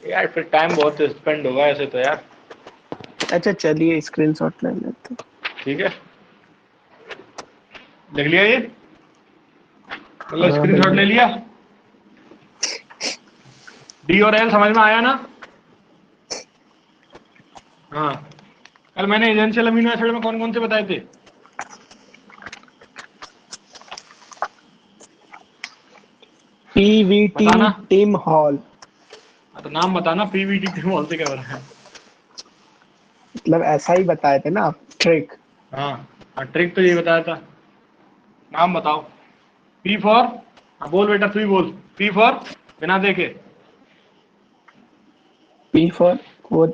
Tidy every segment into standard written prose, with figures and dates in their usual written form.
यार फिर टाइम बहुत स्पेंड होगा ऐसे तो यार। अच्छा चलिए स्क्रीनशॉट ले लेते हैं। ठीक है, लिख लिया ये, मतलब हाँ स्क्रीनशॉट ले भैया। लिया। डी और एल समझ में आया ना? हाँ, कल मैंने एजेंशियल अमीनो एसिड में कौन कौन से बताए थे? पीवीटी बताना। Team hall. हाँ, तो नाम बताना, पीवीटी टीम से क्या हो रहा है? मतलब ऐसा ही बताए थे ना आप, ट्रिक। हाँ हाँ, ट्रिक तो यही बताया था। नाम बताओ। पी फॉर, हाँ बोल बेटा तू ही बोल। पी फॉर, बिना देखे। पी फॉर वो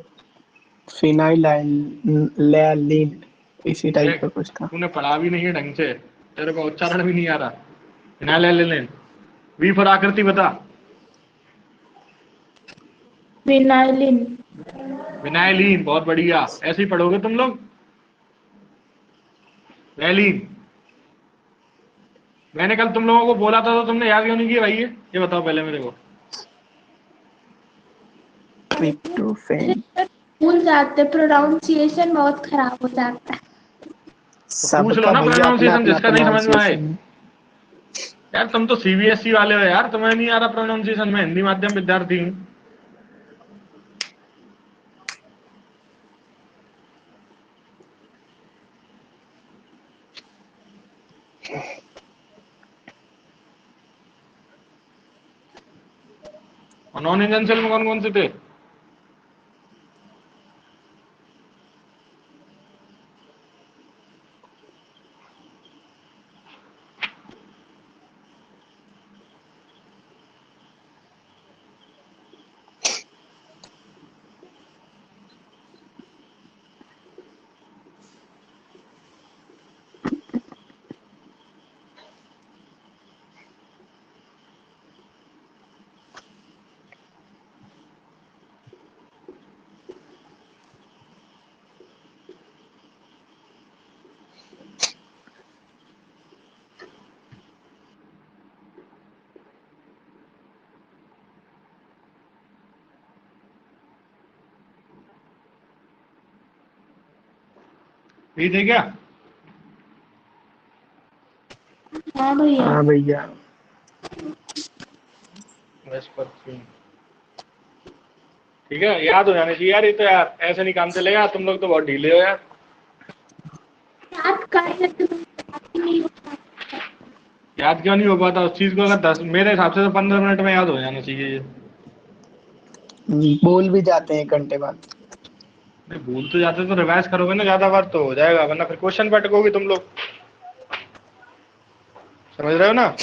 फिनाइलैलानीन, इसी टाइप देख, का कुछ था। तूने पढ़ा भी नहीं है ढंग से, तेरे को उच्चारण भी नहीं आ रहा। फिनाइलैलानीन। वी फॉर आकृति बता। विनाइलिन। विनाइलीन, बहुत बढ़िया, ऐसे ही पढ़ोगे तुम लोग। वैलीन। मैंने कल तुम लोगों को बोला था तो तुमने याद क्यों नहीं किया भाई? ये बताओ पहले मेरे को। ट्रिप्टोफैन। भूल जाते, प्रोनाउंसिएशन बहुत खराब हो जाता है। तो पूछ लो सबका ना भैया अपना प्रोनाउंसिएशन, अपना जिसका नहीं समझ में आए। प्रोनाउंसिएशन है। यार तुम तो सीबीएसई वाले हो यार, तुम्हें नहीं आ रहा प्रोनाउंसिएशन? में हिंदी माध्यम विद्यार्थी हूँ। और नॉन एजेंशियल में कौन कौन से थे? यही थे क्या? हाँ भैया। हाँ भैया। वेस्पर्थिन। ठीक है, याद हो जाने चाहिए यार, ये तो यार ऐसे नहीं काम चलेगा, तुम लोग तो बहुत ढीले हो यार। याद कर लेते तो याद ही नहीं होता। याद क्यों नहीं हो पाता उस चीज को? अगर 10, मेरे हिसाब से तो 15 मिनट में याद हो जाना चाहिए ये। बोल भी जाते हैं एक घंटे बाद। नहीं, भूल तो जाते तो रिवाइज करोगे ना ज्यादा बार तो हो जाएगा, वरना फिर क्वेश्चन पे अटकोगे तुम लोग। समझ रहे हो ना?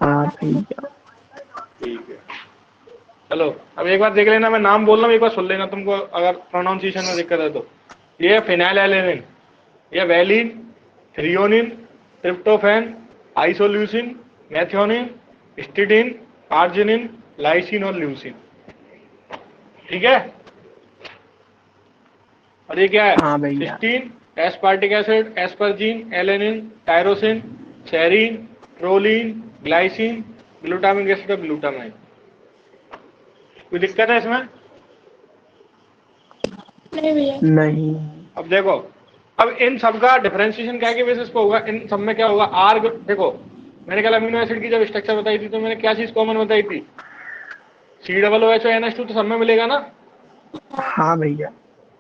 हाँ भैया। ठीक है, चलो अब एक बार देख लेना, मैं नाम बोल रहा हूँ, एक बार सुन लेना, तुमको अगर प्रोनाउंसिएशन में दिक्कत है तो। ये फिनाइलएलेनिन, ये valine, threonine, tryptophan, isoleucine, methionine, histidine, arginine, lysine और ल्यूसिन। ठीक है, और ये क्या है? हाँ भैया। Cysteine, aspartic acid, asparagine, alanine, tyrosine, serine, proline, glycine, glutamic acid और ग्लूटामाइन। कोई दिक्कत है इसमें? नहीं भैया। नहीं। अब देखो, अब इन सब का डिफरेंशिएशन क्या के बेसिस पे होगा? इन सब में क्या होगा? आर, देखो मैंने कल अमीनो एसिड की जब स्ट्रक्चर बताई थी तो मैंने क्या चीज कॉमन बताई थी? COOH तो सब में मिलेगा ना। हाँ भैया।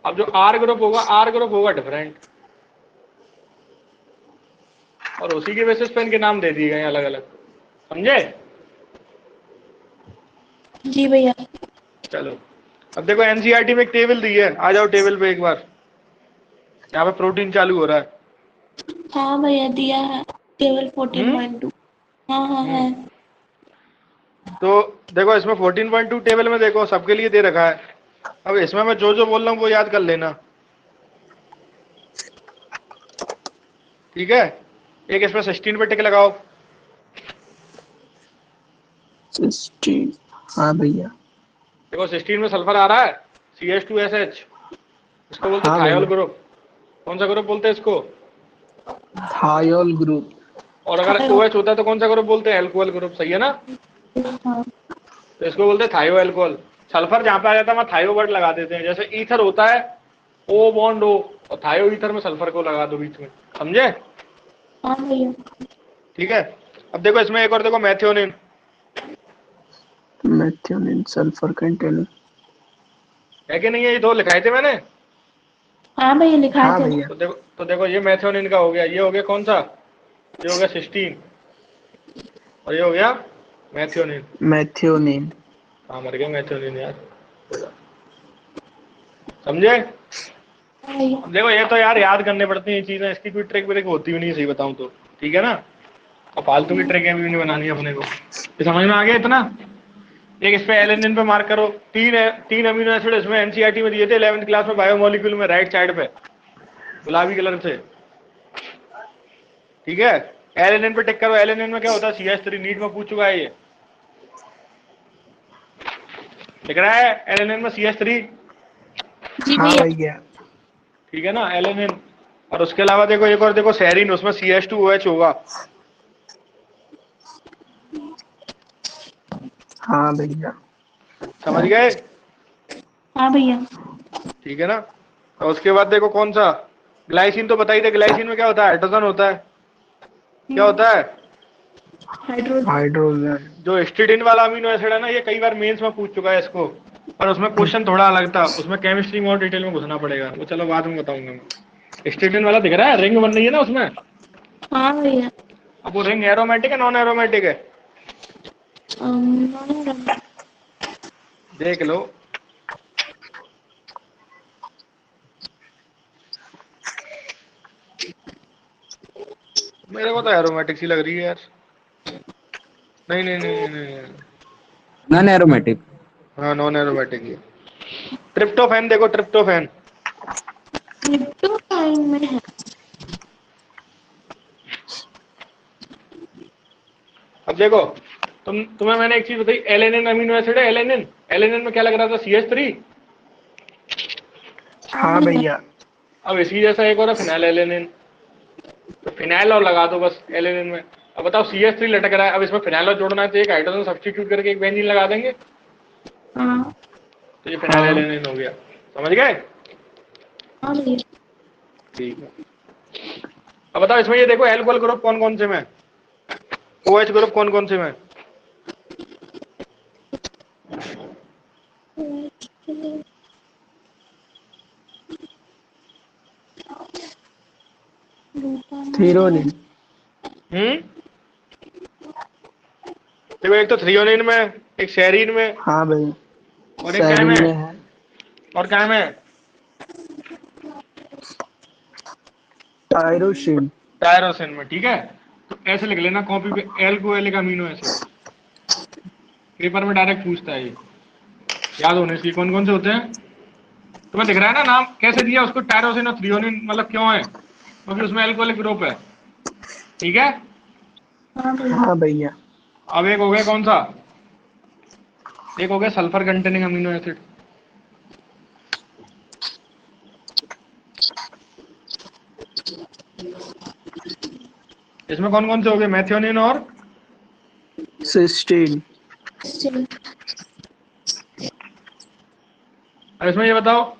अब जो आर ग्रुप होगा, आर ग्रुप होगा डिफरेंट, और उसी के बेसिस पे इनके नाम दे दिए गए अलग अलग। समझे? जी भैया। चलो, अब देखो एनसीईआरटी में एक टेबल दी है, आ जाओ टेबल पे एक बार। यहाँ पे प्रोटीन चालू हो रहा है। हाँ भैया दिया है, केवल 14.2। हाँ हाँ है। तो देखो इसमें 14.2 टेबल में देखो सबके लिए दे रखा है। अब इसमें मैं जो जो बोल रहा हूँ वो याद कर लेना। ठीक है, एक इसमें 16 पे टिक लगाओ। 16। हाँ भैया। देखो 16 में सल्फर आ रहा है, CH2SH, इसको बोलते हाँ थायोल भैया। ग्रुप। कौन सा ग्रुप बोलते हैं इसको? Thiol group. और अगर OH होता है तो कौन सा ग्रुप बोलते हैं? Alcohol group. सही है ना? हाँ। तो इसको बोलते हैं थायो एल्कोहल। सल्फर जहां पे आ जाता है वहां थायो वर्ड लगा देते हैं। जैसे ईथर होता है ओ बॉन्ड ओ, और थायो ईथर में सल्फर को लगा दो बीच में, समझे? हाँ भैया। ठीक है। अब देखो इसमें एक और देखो, मैथियोनिन। Methionine sulphur containing. है कि नहीं है? ये दो लिखाए थे मैंने। हाँ भैया लिखाए हाँ थे। भैया। तो देखो ये मैथियोनिन का हो गया। ये हो गया कौन सा? ये हो गया सिस्टीन, और ये हो गया मैथियोनिन। मेथियोनिन। हाँ मर गया मैथियोनिन यार, समझे? हाँ भैया। अब देखो ये तो यार याद करने पड़ती हैं चीजें, इसकी कोई ट्रिक व्रिक होती भी नहीं, सही बताऊं तो। ठीक है ना? और फालतू की ट्रिक भी नहीं बनानी है अपने को। ये समझ में आ गया इतना? एक इस पे एलेनिन पे मार्क करो। तीन अमीनो एसिड इसमें एनसीईआरटी में दिए थे 11वीं क्लास में, बायोमोलिक्यूल में, राइट साइड पे गुलाबी कलर से। ठीक है। एलेनिन पे टिक करो। एलेनिन में क्या होता है? CH3। नीट में पूछ चुका है ये, दिख रहा है? एलेनिन में CH3। जी हाँ भैया। भैया। ठीक है ना, एलेनिन। और उसके अलावा देखो एक और देखो, सेरिन, उसमें CH2OH होगा। हाँ भैया। समझ गए? हाँ भैया। ठीक है ना? और उसके बाद देखो कौन सा, ग्लाइसिन तो बता ही दे। ग्लाइसिन में क्या होता है? हाइड्रोजन होता है। क्या होता है? हाइड्रोजन। हाइड्रोजन। जो हिस्टिडिन वाला अमीनो एसिड है ना, ये कई बार मेंस में पूछ चुका है इसको, पर उसमें क्वेश्चन थोड़ा अलग था। उसमें केमिस्ट्री में और डिटेल में घुसना पड़ेगा, वो चलो बाद में बताऊंगा मैं। हिस्टिडिन वाला दिख रहा है, रिंग बन रही है ना उसमें। हाँ भैया। अब वो रिंग एरोमेटिक है नॉन एरोमेटिक है? नॉन। देख लो। मेरे को तो एरोमेटिक सी लग रही है यार। नहीं नहीं नहीं नहीं, नहीं। Non aromatic. हाँ नॉन एरोमेटिक ही। ट्रिप्टोफैन देखो, ट्रिप्टोफैन। ट्रिप्टोफैन में है। अब देखो, तुम्हें मैंने एक चीज बताई, एलेनिन अमीनो एसिड है। एलेनिन, एलेनिन में क्या लग रहा था? CH3। हाँ हाँ भैया। भैया। अब इसी जैसा एक और है, फिनाइल एलेनिन। तो फिनाइल और लगा दो बस एलेनिन में। अब बताओ CH3 लटक रहा है, अब इसमें फिनाइल और जोड़ना है तो एक हाइड्रोजन सब्स्टिट्यूट करके एक बेंजीन लगा देंगे, हाँ। तो ये फिनाइल हाँ। एलेनिन हो गया। समझ गए? हाँ भैया। ठीक है। अब बताओ इसमें ये देखो, एल्कोहल ग्रुप कौन कौन से में, OH ग्रुप कौन कौन से में? थीरोनिन। हम्म, देखो एक तो थ्रियोनिन में, एक सेरीन में, हाँ भैया। और एक क्या सेरिन में में? है। और क्या में? टायरोसिन। टायरोसिन में। ठीक है। तो ऐसे लिख लेना कॉपी पे, एल्कोहलिक अमीनो एसिड। पेपर में डायरेक्ट पूछता है ये, याद होने चाहिए कौन कौन से होते हैं। तुम्हें दिख रहा है ना नाम कैसे दिया उसको, टायरोसिन और थ्रियोनिन, मतलब क्यों है? क्योंकि उसमें एल्कोहलिक ग्रुप है। ठीक है। हाँ भैया। हाँ भैया। अब एक हो गया कौन सा, एक हो गया सल्फर कंटेनिंग अमीनो एसिड। इसमें कौन कौन से हो गए? मैथियोनिन और, सिस्टीन। चलो। अब इसमें ये बताओ,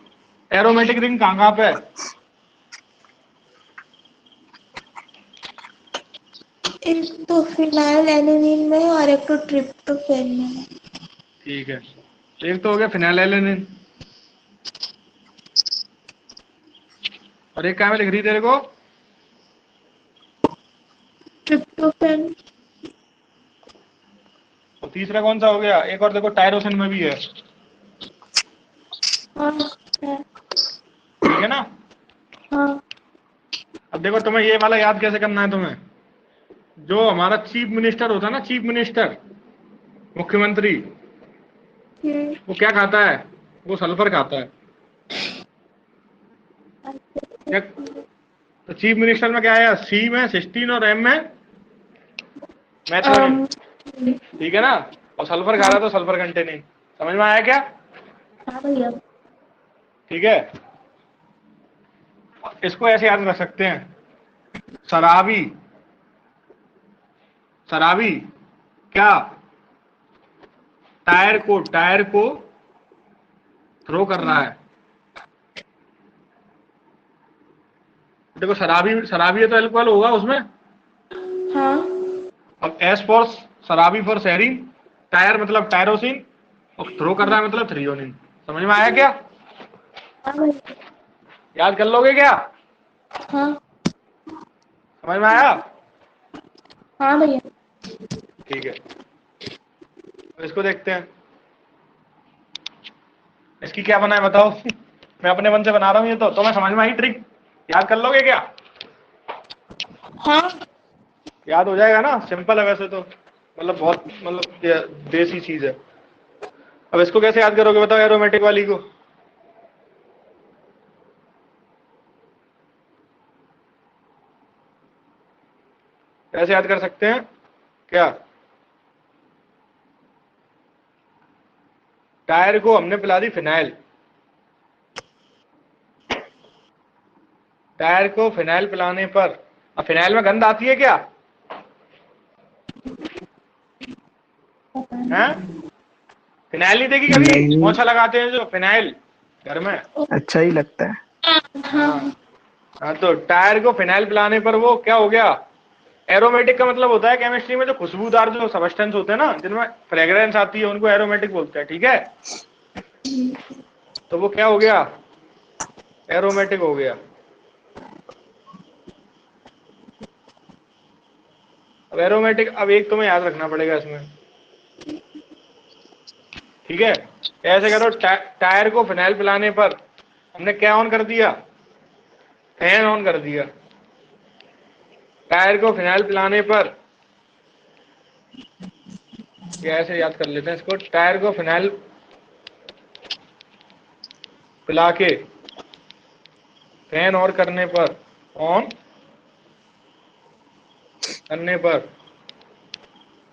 एरोमेटिक रिंग कहाँ कहाँ पे है? एक तो फिनाइल एलेनिन में और एक तो ट्रिप्टोफैन में है। ठीक है। एक तो हो गया फिनाइलएलेनिन, और एक क्या में लिख रही तेरे को? ट्रिप्टोफैन। और तीसरा कौन सा हो गया? एक और देखो, टायरोसिन में भी है। हाँ है। ठीक है ना? हाँ। अब देखो तुम्हें ये वाला याद कैसे करना है तुम्हें, जो हमारा चीफ मिनिस्टर होता है ना, चीफ मिनिस्टर, मुख्यमंत्री, हम्म। वो क्या खाता है? वो सल्फर खाता है। क्या? तो चीफ मिनिस्टर में क्या आया? C में सिस्टीन और M में मैथियोनिन। अम, ठीक है ना? और सल्फर खा रहा तो सल्फर कंटेनिंग। समझ में आया क्या? हाँ भैया। ठीक है। इसको ऐसे याद रख सकते हैं, शराबी, शराबी क्या? टायर को थ्रो कर रहा है। देखो शराबी है तो अल्कोहल होगा उसमें। हाँ अब एस फॉर शराबी फॉर शेरिंग, टायर मतलब टायरोसिन, और थ्रो कर रहा है मतलब थ्रियोनिन। समझ में आया क्या? हाँ भैया। याद कर लोगे क्या? हाँ समझ में आया? हाँ भैया। ठीक है, तो इसको देखते हैं इसकी क्या बना है बताओ। मैं अपने मन से बना रहा हूँ ये तो मैं समझ में आई ट्रिक। याद कर लोगे क्या? हाँ याद हो जाएगा ना? सिंपल है वैसे तो, मतलब बहुत मतलब देसी चीज है। अब इसको कैसे याद करोगे बताओ, एरोमेटिक वाली को? कैसे याद कर सकते हैं क्या? टायर को हमने पिला दी फिनाइल, टायर को फिनाइल पिलाने पर, अब फिनाइल में गंध आती है क्या? हैं? फिनाइल नहीं देखी कभी? नहीं, पोछा लगाते हैं जो फिनाइल घर में। अच्छा ही लगता है। हाँ हाँ, तो टायर को फिनाइल पिलाने पर वो क्या हो गया? एरोमेटिक का मतलब होता है केमिस्ट्री में जो खुशबूदार जो सब्सटेंस होते हैं ना, जिनमें फ्रेग्रेंस आती है, उनको एरोमेटिक बोलते हैं। ठीक है, तो वो क्या हो गया? एरोमेटिक हो गया। अब एरोमेटिक, अब एक तुम्हें याद रखना पड़ेगा इसमें, ठीक है? ऐसे करो, टायर को फिनाइल पिलाने पर हमने क्या ऑन कर दिया? फैन ऑन कर दिया। टायर को फिनाइल पिलाने पर, या ऐसे याद कर लेते हैं इसको, टायर को फिनाइल पिला के फैन ऑन करने पर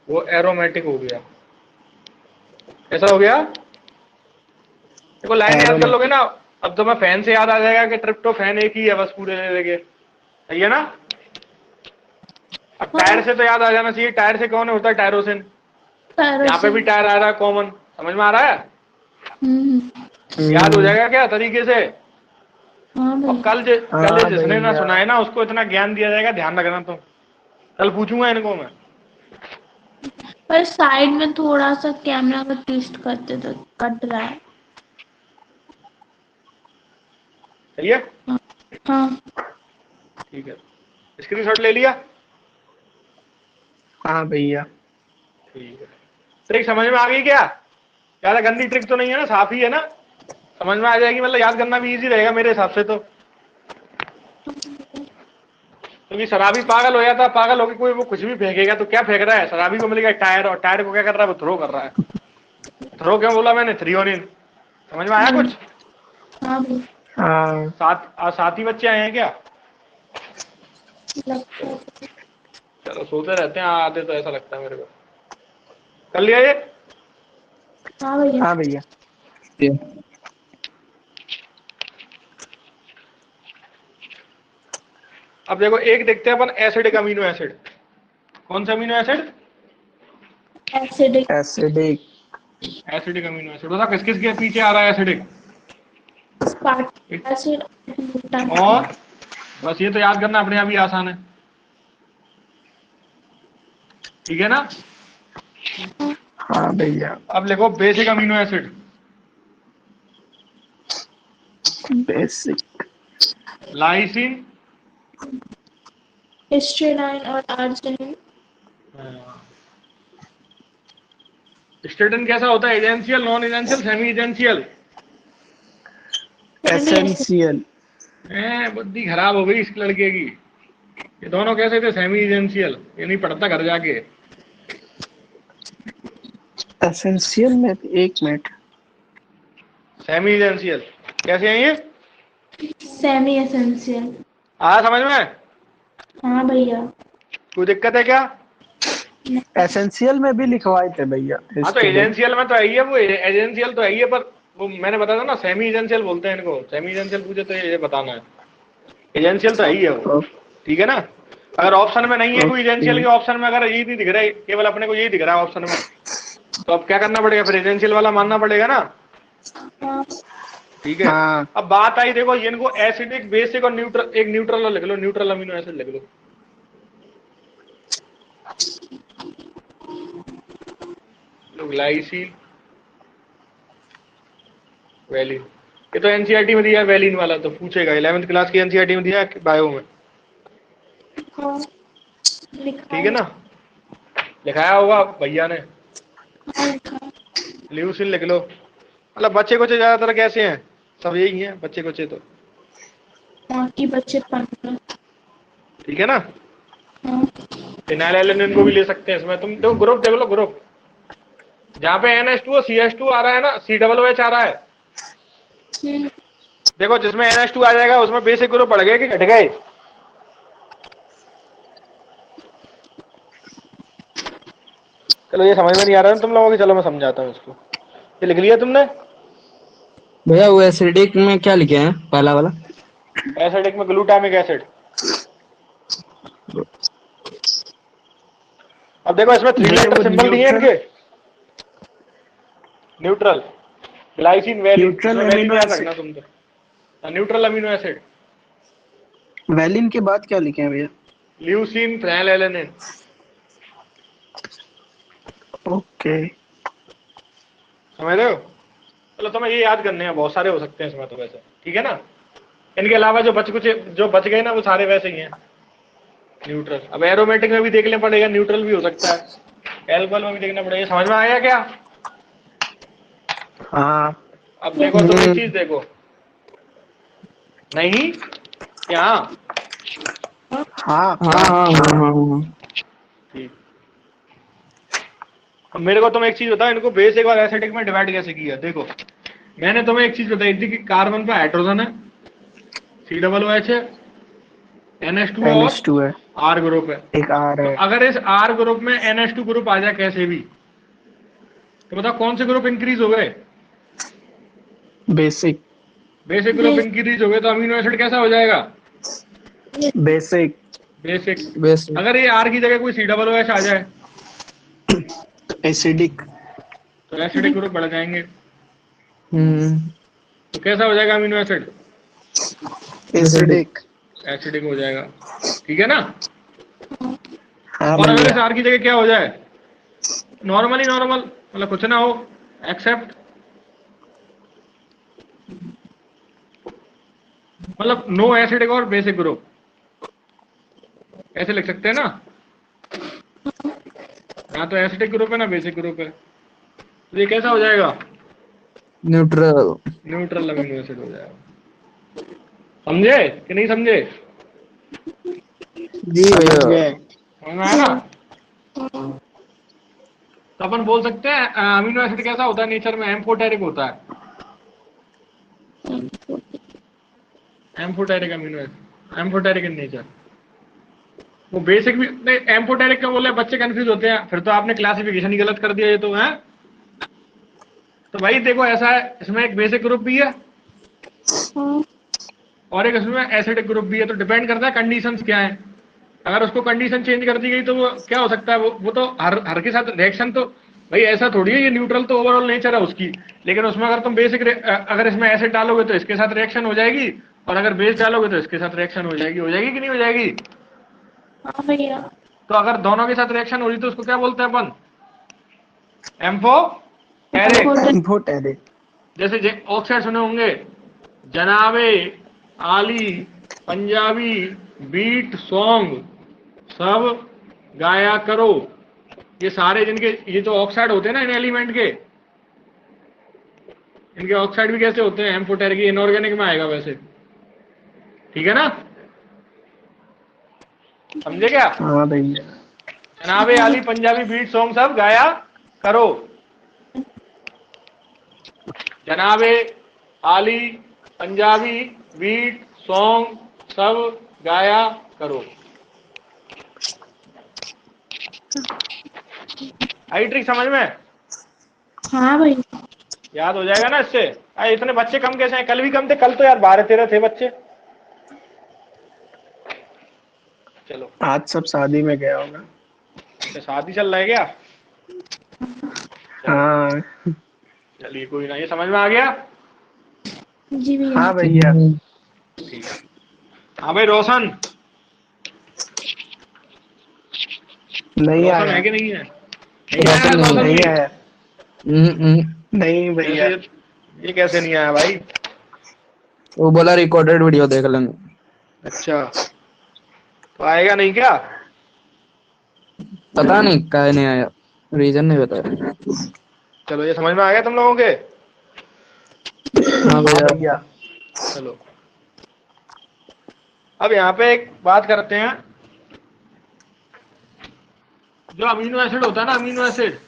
वो एरोमेटिक हो गया। ऐसा हो गया। देखो लाइन याद कर लोगे एरोमेटिक। ना, अब तो मैं फैन से याद आ जाएगा कि ट्रिप्टोफैन एक ही है बस पूरे ले लेके, सही है ना? अब टायर से तो याद आ जाना चाहिए, टायर से कौन होता है? टायरोसिन। यहाँ पे भी टायर आ रहा है कॉमन, समझ में आ रहा है? याद हो जाएगा क्या तरीके से? हाँ और भैया। कल हाँ जिसने ना भैया। सुना है ना, उसको इतना ज्ञान दिया जाएगा, ध्यान रखना तुम। कल पूछूंगा इनको मैं। पर साइड में थोड़ा सा कैमरा का ट्विस्ट करते तो कट रहा है। सही है, हाँ ठीक है। स्क्रीनशॉट ले लिया? हाँ भैया। ठीक है। ट्रिक समझ में आ गई क्या? ज्यादा गंदी ट्रिक तो नहीं है ना, साफ ही है ना? समझ में आ जाएगी, मतलब याद करना भी इजी रहेगा मेरे हिसाब से तो। क्योंकि शराबी पागल हो जाता, पागल होकर कोई वो कुछ भी फेंकेगा तो क्या फेंक रहा है? शराबी को मिलेगा टायर, और टायर को क्या कर रहा है? वो थ्रो कर रहा है। थ्रो क्यों बोला मैंने? थ्रियोनिन। समझ में आया कुछ? हाँ भैया। हाँ। साथ ही बच्चे आए हैं क्या? लगता है। चलो सोते रहते हैं, आते तो ऐसा लगता है मेरे को। कर लिया ये? हाँ भैया। हाँ भैया। अब देखो एक देखते हैं अपन, एसिडिक अमीनो एसिड। कौन सा amino acid? Acidic. Acidic. Acidic amino acid. बता किस किस के पीछे आ रहा है एसिडिक? स्पार्टिक एसिड, और ग्लूटामाइन। बस ये तो याद करना अपने आप ही आसान है, ठीक है ना? हाँ भैया। अब लिखो basic amino acid. Basic. Lysine. Histidine और आर्जिनिन। स्टेटन कैसा होता है? Essential, non essential, semi essential? Essential. बुद्धि खराब हो गई इस लड़के की। ये दोनों कैसे थे? Semi essential. ये नहीं पढ़ता घर जाके। एसेंशियल में एक मिनट। सेमी एजेंशियल कैसे हैं ये? Semi essential. आया समझ में? हाँ भैया। कोई दिक्कत है क्या? एसेंशियल में भी लिखवाए थे भैया हाँ तो हिस्टोडिक। एजेंशियल में तो है ही है, वो एजेंशियल तो है ही है, पर वो मैंने बताया था ना, सेमी एजेंशियल बोलते हैं इनको। सेमी एजेंशियल पूछे तो ये बताना है, एजेंशियल तो है ही है वो, ठीक है ना? अगर ऑप्शन में नहीं है कोई ओके। एजेंशियल के, ऑप्शन में अगर यही नहीं दिख रहा है, केवल अपने को यही दिख रहा है ऑप्शन में, तो अब क्या करना पड़ेगा, प्रेजेंशियल वाला मानना पड़ेगा ना। हाँ, ठीक है। हाँ अब बात आई, देखो ये इनको एसिडिक, बेसिक और न्यूट्रल, एक न्यूट्रल लिख लो, न्यूट्रल अमीनो एसिड लिख लो। Glycine, valine. ये तो एनसीईआरटी में दिया है वैलिन वाला, तो पूछेगा 11वीं क्लास की एनसीईआरटी में दिया है बायो में। हाँ, लिखा ठीक है ना, लिखाया होगा भैया ने। हाँ, लिखा। ल्यूसिन लिख लो। मतलब बच्चे कुछ ज्यादातर कैसे हैं, सब यही हैं बच्चे कुछ तो। बाकी बच्चे पढ़ रहे हैं। ठीक है ना। हाँ, फिनाइलएलेनिन को भी ले सकते हैं इसमें। तुम देखो ग्रुप देख लो, ग्रुप जहाँ पे NH2 CH2 आ रहा है ना, COOH आ रहा है। हम्म, देखो जिसमें NH2 आ जाएगा उसमें बेसिक ग्रुप बढ़ गए कि घट गए। चलो ये समझ में नहीं आ रहा है तुम लोगों की, चलो मैं समझाता हूँ इसको। ये लिख लिया तुमने। भैया वो एसिडिक में क्या लिखे हैं पहला वाला? एसिडिक में ग्लूटामिक एसिड। अब देखो इसमें 3 भैया लेटर वो सिंबल दिए हैं न्यूट्रल इनके। न्यूट्रल, ग्लाइसिन, वैलिन, न्यूट्रल इसमें वैलिन एमिनो याद एसिड। रखना तुम तो। न्यूट्रल अमीनो एसिड, वैलिन के बाद क्या लिखे हैं भैया? ल्यूसीन, फेनिलएलेनिन। ओके। समझ रहे हो। चलो तुम्हें ये याद करने हैं, बहुत सारे हो सकते हैं इसमें तो वैसे। ठीक है ना। इनके अलावा जो बच गए ना वो सारे वैसे ही हैं न्यूट्रल। अब एरोमेटिक में भी देखना पड़ेगा, न्यूट्रल भी हो सकता है, एल्कोहल में भी देखना पड़ेगा। समझ में आया क्या। हाँ अब देखो तुम एक चीज देखो, नहीं क्या। हाँ हाँ हाँ। हाँ हाँ हाँ हाँ। ठीक। अब मेरे को तुम एक चीज बताओ, इनको बेसिक और एसिडिक में डिवाइड कैसे किया। देखो मैंने तुम्हें एक चीज बताई थी कि कार्बन पे हाइड्रोजन है, COOH है, NH2 और NH2 है, R ग्रुप है। एक R तो है। अगर इस R ग्रुप में NH2 ग्रुप आ जाए कैसे भी, तो बताओ कौन से ग्रुप इंक्रीज हो गए। बेसिक। बेसिक ग्रुप इंक्रीज हो गए, तो अमीनो एसिड कैसा हो जाएगा, बेसिक। बेसिक। बस। अगर ये R की जगह कोई COOH आ जाए एसिडिक। तो एसिडिक ग्रुप बढ़ जाएंगे। हम्म। तो कैसा हो जाएगा amino acid, acidic. Acidic. Acidic हो जाएगा। ठीक है ना। हाँ और अगर इस भैया। R की जगह क्या हो जाए, नॉर्मली नॉर्मल, मतलब कुछ ना हो, एक्सेप्ट, मतलब नो एसिडिक और बेसिक ग्रुप, ऐसे लिख सकते हैं ना। ना तो एसिडिक ग्रुप है ना बेसिक ग्रुप है, तो ये कैसा हो जाएगा, न्यूट्रल। न्यूट्रल अमीनो एसिड हो जाएगा। समझे कि नहीं समझे। जी समझ भैया। गए। समझ में आया ना। तो अपन बोल सकते हैं अमीनो एसिड कैसा होता है नेचर में, एम्फोटेरिक होता है। Amphoteric amino acid, amphoteric in nature. वो बेसिक भी नहीं, एम्फोटेरिक का बोले बच्चे कंफ्यूज होते हैं, फिर तो आपने क्लासिफिकेशन ही गलत कर दिया ये तो है। तो भाई देखो ऐसा है, इसमें एक बेसिक ग्रुप भी है और एक इसमें एसिडिक ग्रुप भी है, तो डिपेंड करता है कंडीशंस क्या है। अगर उसको कंडीशन चेंज कर दी गई तो वो क्या हो सकता है, वो तो हर के साथ रिएक्शन तो, भाई ऐसा थोड़ी है, ये न्यूट्रल तो ओवरऑल नेचर है उसकी। लेकिन उसमें अगर तुम बेसिक, अगर इसमें एसिड डालोगे तो इसके साथ रिएक्शन हो जाएगी, और अगर बेस डालोगे तो इसके साथ रिएक्शन हो जाएगी कि नहीं हो जाएगी। हाँ भैया। तो अगर दोनों के साथ रिएक्शन हो रही तो उसको क्या बोलते हैं अपन, एम्फोटेरिक। इम्पोर्टेड। जैसे ऑक्साइड सुने होंगे, जनाबे, आली, पंजाबी, बीट सॉन्ग, सब गाया करो। ये सारे जिनके ये जो ऑक्साइड होते हैं ना इन एलिमेंट के, इनके ऑक्साइड भी कैसे होते हैं, एम्फोटेरिक, इनऑर्गेनिक में आएगा वैसे। ठीक है ना, समझे क्या। हाँ भैया। जनाबे, आली, पंजाबी, बीट सॉन्ग सब गाया करो। जनाबे, आली, पंजाबी, बीट सॉन्ग सब गाया करो। आई ट्रिक समझ में, हाँ भैया। याद हो जाएगा ना इससे। अरे इतने बच्चे कम कैसे हैं, कल भी कम थे, कल तो यार 12-13 थे बच्चे। चलो, आज सब शादी में गया होगा। अच्छा शादी चल रहा है क्या। हाँ चलिए कोई ना, ये समझ में आ गया। जी भैया। हाँ भैया। ठीक है। हाँ भाई रोशन, नहीं रोशन आया। है कि नहीं है? नहीं आया रोशन नहीं रोशन है। नहीं भी? आया। हम्म। नहीं भैया। कैसे ये कैसे नहीं आया भाई? वो बोला रिकॉर्डेड वीडियो देख लेंगे। अच्छा, तो आएगा नहीं क्या? पता नहीं काहे नहीं आया, रीजन नहीं बताया। चलो ये समझ में आ गया तुम लोगों के। हाँ हाँ भैया। भैया। चलो अब यहाँ पे एक बात करते हैं। जो अमीनो एसिड होता है ना, अमीनो एसिड,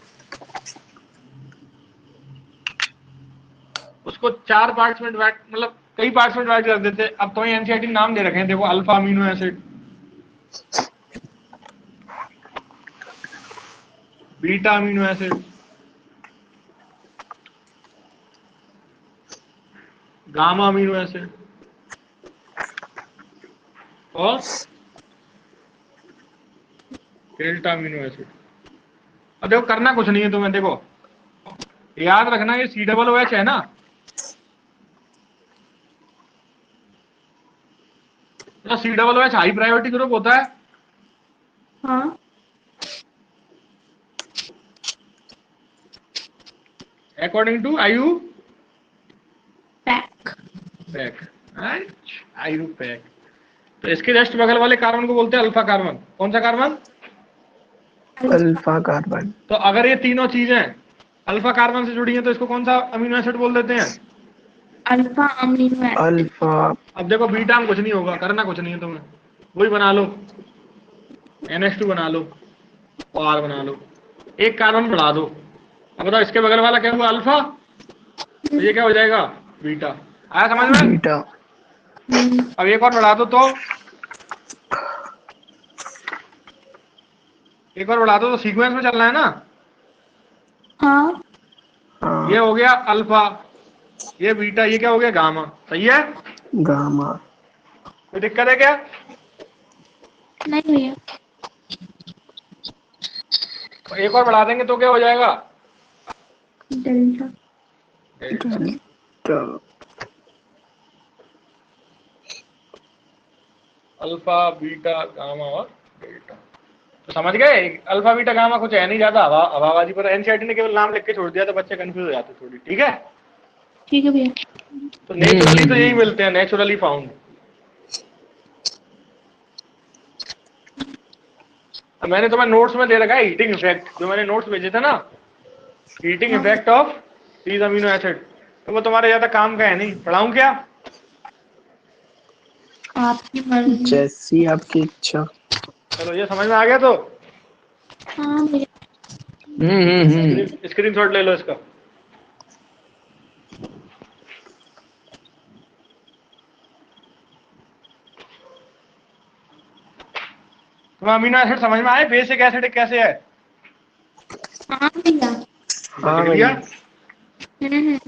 उसको 4 पार्ट्स में डिवाइड, मतलब कई पार्ट्स में डिवाइड कर देते हैं। अब तो एनसीईआरटी नाम दे रखे हैं, देखो alpha amino acid, beta amino acid, gamma amino acid और डेल्टा अमीनो एसिड। अब देखो करना कुछ नहीं है तुम्हें, देखो याद रखना ये COOH है ना, तो COOH हाई प्रायोरिटी ग्रुप होता है हाँ। अकॉर्डिंग टू आयु पैक। पैक। आयु पैक। तो इसके जस्ट बगल वाले कार्बन को बोलते हैं अल्फा कार्बन। कौन सा कार्बन? Alpha carbon. तो अगर ये तीनों चीजें अल्फा कार्बन से जुड़ी हैं तो इसको कौन सा अमीनो एसिड बोल देते हैं? Alpha amino acid. अल्फा। अब देखो बीटा में कुछ नहीं होगा, करना कुछ नहीं है तुम्हें, वही बना लो, NH2 बना लो, OR बना लो, एक कार्बन बढ़ा दो। अब बताओ इसके बगल वाला क्या हुआ? अल्फा, तो ये क्या हो जाएगा? बीटा। आया समझ में? बीटा। अब एक और बढ़ा दो, तो एक और बढ़ा दो, तो सीक्वेंस में चलना है ना। हाँ। ये हाँ। हो गया अल्फा, ये बीटा, ये क्या हो गया? गामा। सही है? गामा। कोई दिक्कत है क्या? नहीं भैया। एक और बढ़ा देंगे तो क्या हो जाएगा? डेल्टा। डेल्टा। तो अल्फा बीटा गामा और डेल्टा। तो समझ गए, अल्फा बीटा गामा कुछ है नहीं ज्यादा, हवाबाजी पर। एनसीईआरटी ने केवल नाम लिख के छोड़ दिया तो बच्चे कंफ्यूज हो जाते थोड़ी। ठीक है, ठीक है भैया। तो नेचुरली तो यही मिलते हैं, नेचुरली फाउंड। मैंने तुम्हें नोट्स में दे रखा है हीटिंग इफेक्ट, जो मैंने नोट्स भेजे थे ना, हीटिंग हाँ। Effect of these amino acid, तो वो तुम्हारे ज्यादा काम का है नहीं। पढ़ाऊं क्या? आपकी मर्जी। जैसी आपकी इच्छा। चलो ये समझ में आ गया तो हाँ भैया। स्क्रीनशॉट ले लो इसका। तुम्हें अमीनो एसिड समझ में आए? बेसिक एसिड कैसे है? हाँ भैया। हाँ लिख लिया? भैया। हम्म।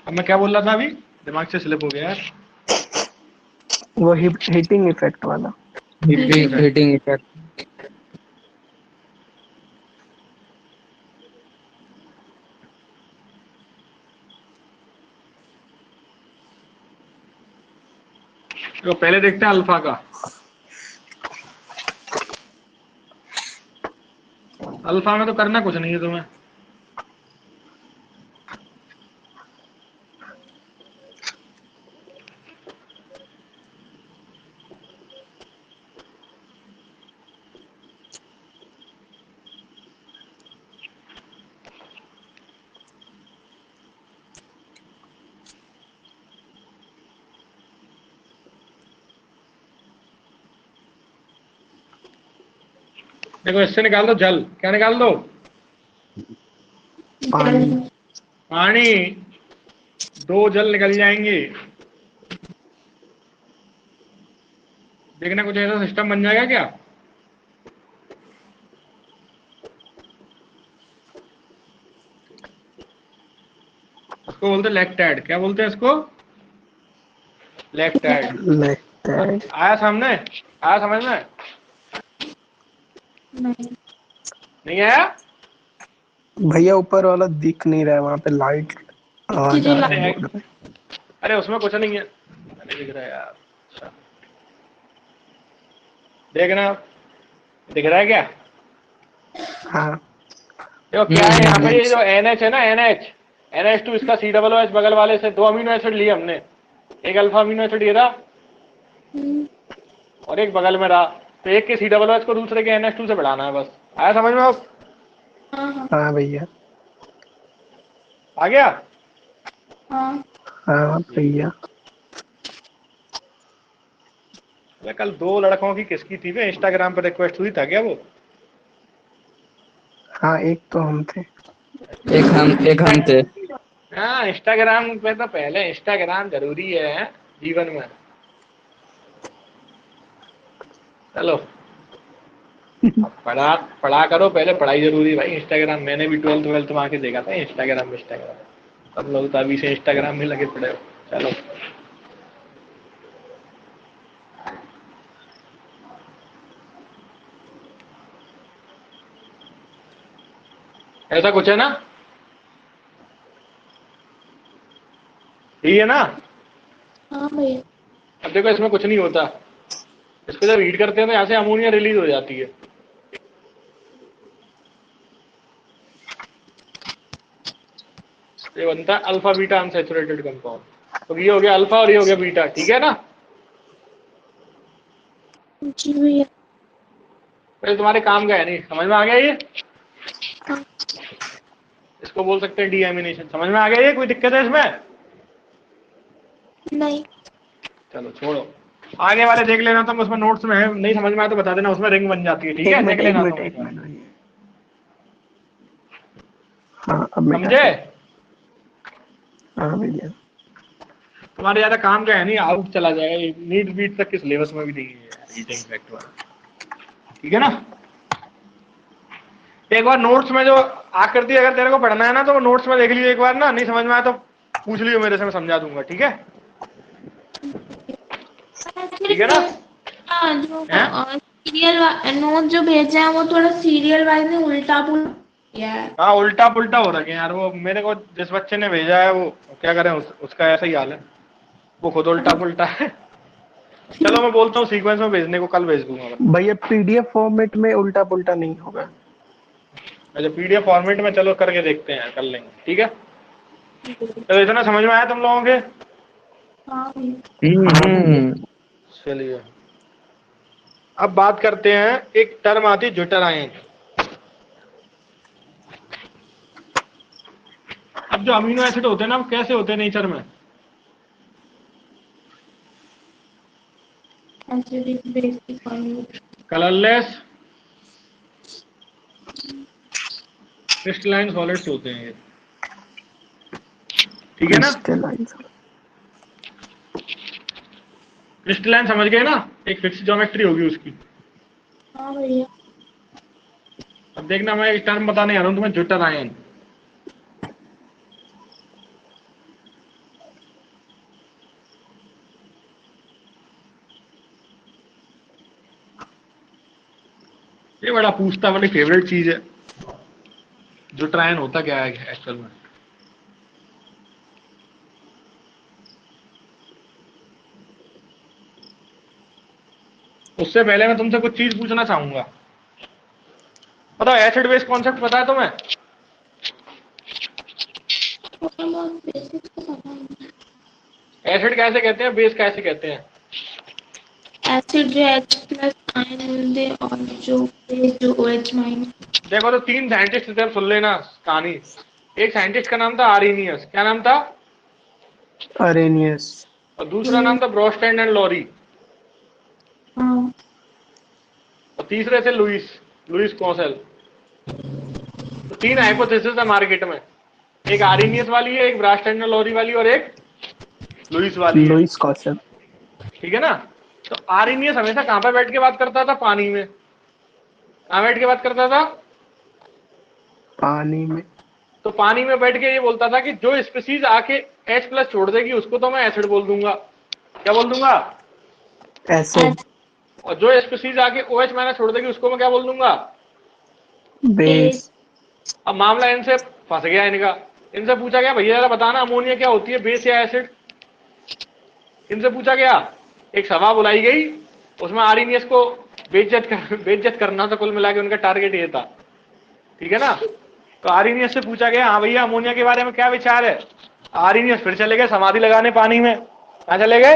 अब मैं क्या बोल रहा था अभी, दिमाग से स्लिप हो गया यार। वो हीटिंग इफेक्ट वाला। Heating effect. तो पहले देखते हैं अल्फा का। अल्फा में तो करना कुछ नहीं है तुम्हें, देखो इससे निकाल दो जल। क्या निकाल दो? पानी। पानी। 2 जल निकल जाएंगे। देखना कुछ ऐसा सिस्टम बन जाएगा क्या? इसको बोलते हैं लैक्टैड। क्या बोलते हैं इसको? लैक्टैड। लगता है। आया सामने? आया समझ में? नहीं। नहीं आया? भैया ऊपर वाला दिख नहीं रहा है, वहाँ पे लाइट आवाज तुझे आ रहा अरे है है, बोर्ड पे। अरे उसमें कुछ नहीं है, नहीं दिख रहा है यार। अच्छा, देखना, दिख रहा है क्या? हाँ देखो क्या है यहाँ पे, ये हम्म। जो NH है ना, NH2, इसका COOH बगल वाले से 2 अमीनो एसिड लिए हमने। एक अल्फा अमीनो एसिड ये रहा हम्म, और एक बगल में रहा, तो एक के COOH को दूसरे के NH2 से बढ़ाना है बस। आया समझ में अब? हाँ हाँ हाँ भैया। आ गया? हाँ। हाँ भैया। अरे कल 2 लड़कों की किसकी थी वे, इंस्टाग्राम पर रिक्वेस्ट हुई था क्या वो? हाँ एक तो हम थे। एक हम थे। हाँ, इंस्टाग्राम पे तो पहले इंस्टाग्राम जरूरी है जीवन में। चलो, अब पढ़ा पढ़ा करो पहले, पढ़ाई जरूरी है भाई। इंस्टाग्राम मैंने भी 12th में आके देखा था, इंस्टाग्राम सब लोग तो अभी से इंस्टाग्राम में लगे पड़े हो। चलो, ऐसा कुछ है ना, यही है ना? हाँ भैया। अब देखो इसमें कुछ नहीं होता, इसको जब हीट करते हैं तो यहाँ से अमोनिया रिलीज हो जाती है। ये बनता है अल्फा बीटा अनसैचुरेटेड कंपाउंड। तो ये हो गया अल्फा और ये हो गया बीटा, ठीक है ना? जी भैया। वैसे तुम्हारे काम का है नहीं, समझ में आ गया ये? हाँ। इसको बोल सकते हैं डीएमिनेशन। समझ में आ गया ये? कोई दिक्कत है इसमें? नहीं। चलो छोड़ो, आगे वाले देख लेना तुम, उसमें नोट्स में है, नहीं समझ में आया तो बता देना, उसमें रिंग बन जाती है, ठीक एक है? मिनट देख एक लेना मिनट तुम एक एक बार। मिनट भैया। हाँ अब मिटा समझे? दिया। हाँ भैया। तुम्हारे ज्यादा काम का है नहीं, आउट चला जाएगा, नीट बीट तक के सिलेबस में भी दी है हीटिंग इफेक्ट वाला, ठीक है ना? एक बार नोट्स में जो आकृति अगर तेरे को पढ़ना है ना, तो वो नोट्स में देख लियो एक बार ना, नहीं समझ में आया तो पूछ लियो मेरे से, मैं समझा दूंगा, ठीक है? ठीक है ना? हाँ, जो हैं? सीरियल नोट जो भेजा है वो थोड़ा सीरियल वाइज में उल्टा पुल्टा किया है। हाँ, उल्टा पुल्टा हो रखे हैं यार, वो मेरे को जिस बच्चे ने भेजा है वो क्या करें, उसका ऐसा ही हाल है, वो खुद उल्टा पुल्टा है। चलो मैं बोलता हूँ सीक्वेंस में भेजने को, कल भेज दूंगा मैं। भैया पीडीएफ फॉर्मेट में उल्टा पुल्टा नहीं होगा। अच्छा, PDF फॉर्मेट में, चलो करके देखते हैं, कर लेंगे, ठीक है? चलो, इतना समझ में आया तुम लोगों के? हाँ भैया। हाँ भैया। हम्म। चलिए, अब बात करते हैं, एक टर्म आती ज्यूटर आयन। अब जो अमीनो एसिड होते हैं ना, वो कैसे होते हैं नेचर में? एसिडिक बेसिक और कलरलेस क्रिस्टलाइन सॉलिड्स होते हैं ये, ठीक है ना? क्रिस्टलाइन। क्रिस्टलाइन समझ गए ना, एक फिक्स ज्योमेट्री होगी उसकी। हाँ भैया। अब देखना, मैं एक टर्म बताने आ रहा हूँ तुम्हें, ज्यूटर आयन। ये बड़ा पूछता, बड़ी फेवरेट चीज है, ज्यूटर आयन होता क्या है एक्चुअल में? उससे पहले मैं तुमसे कुछ चीज पूछना चाहूंगा। बताओ, एसिड बेस कॉन्सेप्ट पता है तुम्हें? थोड़ा बहुत बेसिक तो पता है। एसिड कैसे कहते हैं, बेस कैसे कहते हैं? एसिड जो H प्लस आयन दे और जो बेस जो OH माइनस। देखो, तो 3 साइंटिस्ट थे, सुन लेना कहानी। एक साइंटिस्ट का नाम था आर्नियस, क्या नाम था? अरेनियस। और दूसरा नाम था ब्रोस्टैंड एंड लॉरी। हाँ। और तीसरे थे लुइस लुइस कॉसेल। तो 3 हाइपोथेसिस है मार्केट में, एक आर्नियस वाली है, एक ब्रोस्टैंड एंड लॉरी वाली, और एक लुइस वाली है, लुइस कॉसल। ठीक है ना? तो आर्नियस हमेशा कहां पे बैठ के बात करता था? पानी में। कहां बैठ के बात करता था? पानी में। तो पानी में बैठ के ये बोलता था कि जो स्पीसीज आके H प्लस छोड़ देगी उसको तो मैं एसिड बोल दूंगा। क्या बोल दूंगा? एसिड। और जो स्पीसीज आके OH माइनस छोड़ देगी उसको मैं क्या बोल दूंगा? बेस। अब मामला इनसे फंस गया इनका। इनसे पूछा गया भैया जरा बताना अमोनिया क्या होती है, बेस या एसिड। इनसे पूछा गया, एक सभा बुलाई गई, उसमें आर्हेनियस को बेइज्जत करना था, कुल मिला के उनका टारगेट ये था, ठीक है ना। तो आर्हेनियस से पूछा गया, हाँ भैया अमोनिया के बारे में क्या विचार है। आर्हेनियस फिर चले गए समाधि लगाने पानी में। कहाँ चले गए?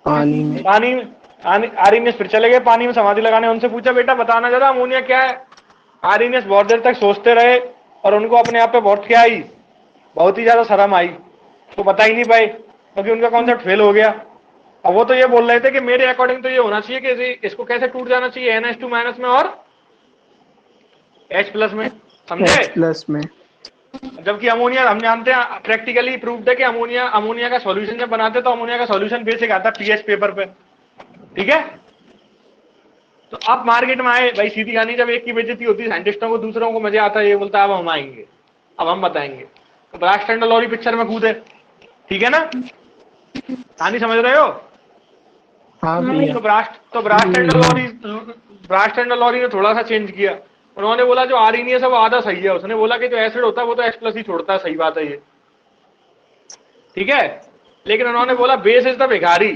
पानी में। पानी में। आर्हेनियस फिर चले गए पानी में समाधि लगाने। उनसे पूछा बेटा बताना जरा अमोनिया क्या है। आर्हेनियस बहुत देर तक सोचते रहे और उनको अपने आप पे बहुत क्या आई, बहुत ही ज्यादा शर्म आई, तो बता ही नहीं पाए क्योंकि उनका कॉन्सेप्ट फेल हो गया। अब वो तो ये बोल रहे थे कि मेरे अकॉर्डिंग तो ये होना चाहिए कि इसको कैसे टूट जाना चाहिए, NH2 माइनस में और H प्लस में, समझे। H प्लस में। जबकि अमोनिया हम जानते हैं, प्रैक्टिकली प्रूव्ड है कि अमोनिया का सॉल्यूशन जब बनाते तो अमोनिया का सॉल्यूशन बेसिक आता है पीएच पेपर पे, ठीक है। तो अब मार्केट में आए भाई, सीधी कहानी, जब एक की बेइज्जती होती है साइंटिस्टों को, दूसरों को मजा आता है, ये बोलता है अब हम आएंगे, अब हम बताएंगे। तो ब्रास्ट एंड लॉरी पिक्चर में कूदे, ठीक है ना, कहानी समझ रहे हो। हाँ भैया। तो ब्रास्ट एंड लॉरी ने थोड़ा सा चेंज किया। उन्होंने बोला जो आर्हेनियस है वो आधा सही है, उसने बोला कि जो एसिड होता है वो तो H प्लस ही छोड़ता है, सही बात है ये, ठीक है। लेकिन उन्होंने बोला बेस इज द भिखारी,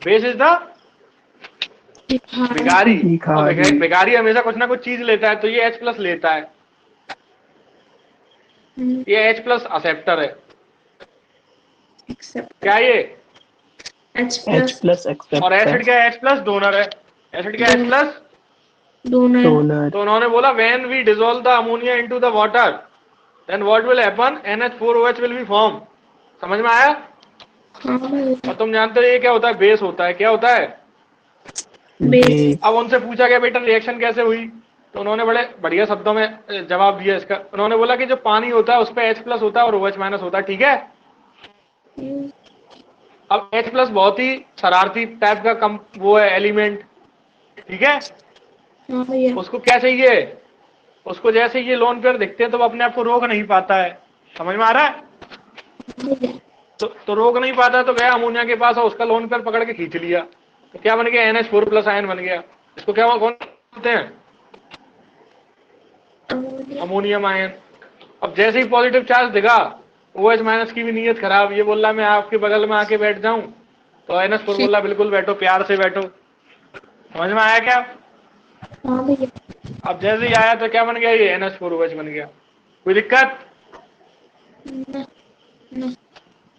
बेस इज द भिखारी, और भिखारी हमेशा कुछ ना कुछ चीज लेता है, तो ये H प्लस लेता है, ये H प्लस एक्सेप्टर है, क्या ये H प्लस और एसिड क्या है, H प्लस डोनर है, एसिड क्या है, H प्लस डोनर। तो उन्होंने बोला when we dissolve the ammonia into the water then what will happen, NH4OH will be form. समझ में आया। और तुम जानते हो ये क्या होता है, बेस होता है, क्या होता है बेस। अब उनसे पूछा गया बेटा रिएक्शन कैसे हुई, तो उन्होंने बड़े बढ़िया शब्दों में जवाब दिया इसका। उन्होंने बोला कि जो पानी होता है उस पर H प्लस होता है और OH माइनस होता है, ठीक है। अब H प्लस बहुत ही शरारती टाइप का वो है एलिमेंट, ठीक है। उसको क्या चाहिए, उसको जैसे ये लोन पेयर दिखते हैं तो वो अपने आप को रोक नहीं पाता है, समझ में आ रहा है। तो रोक नहीं पाता है, तो गया अमोनिया के पास और उसका लोन पेयर पकड़ के खींच लिया, तो क्या बन गया, NH4 प्लस आयन बन गया। इसको क्या कौन बोलते हैं, अमोनियम आयन। अब जैसे ही पॉजिटिव चार्ज दिखा, OH माइनस की भी नीयत खराब, ये बोल रहा मैं आपके बगल में आके बैठ जाऊं, तो NH4 बोल रहा बिल्कुल बैठो, प्यार से बैठो। समझ में आया क्या। अब जैसे ही आया तो क्या बन गया, ये NH4OH बन गया। कोई दिक्कत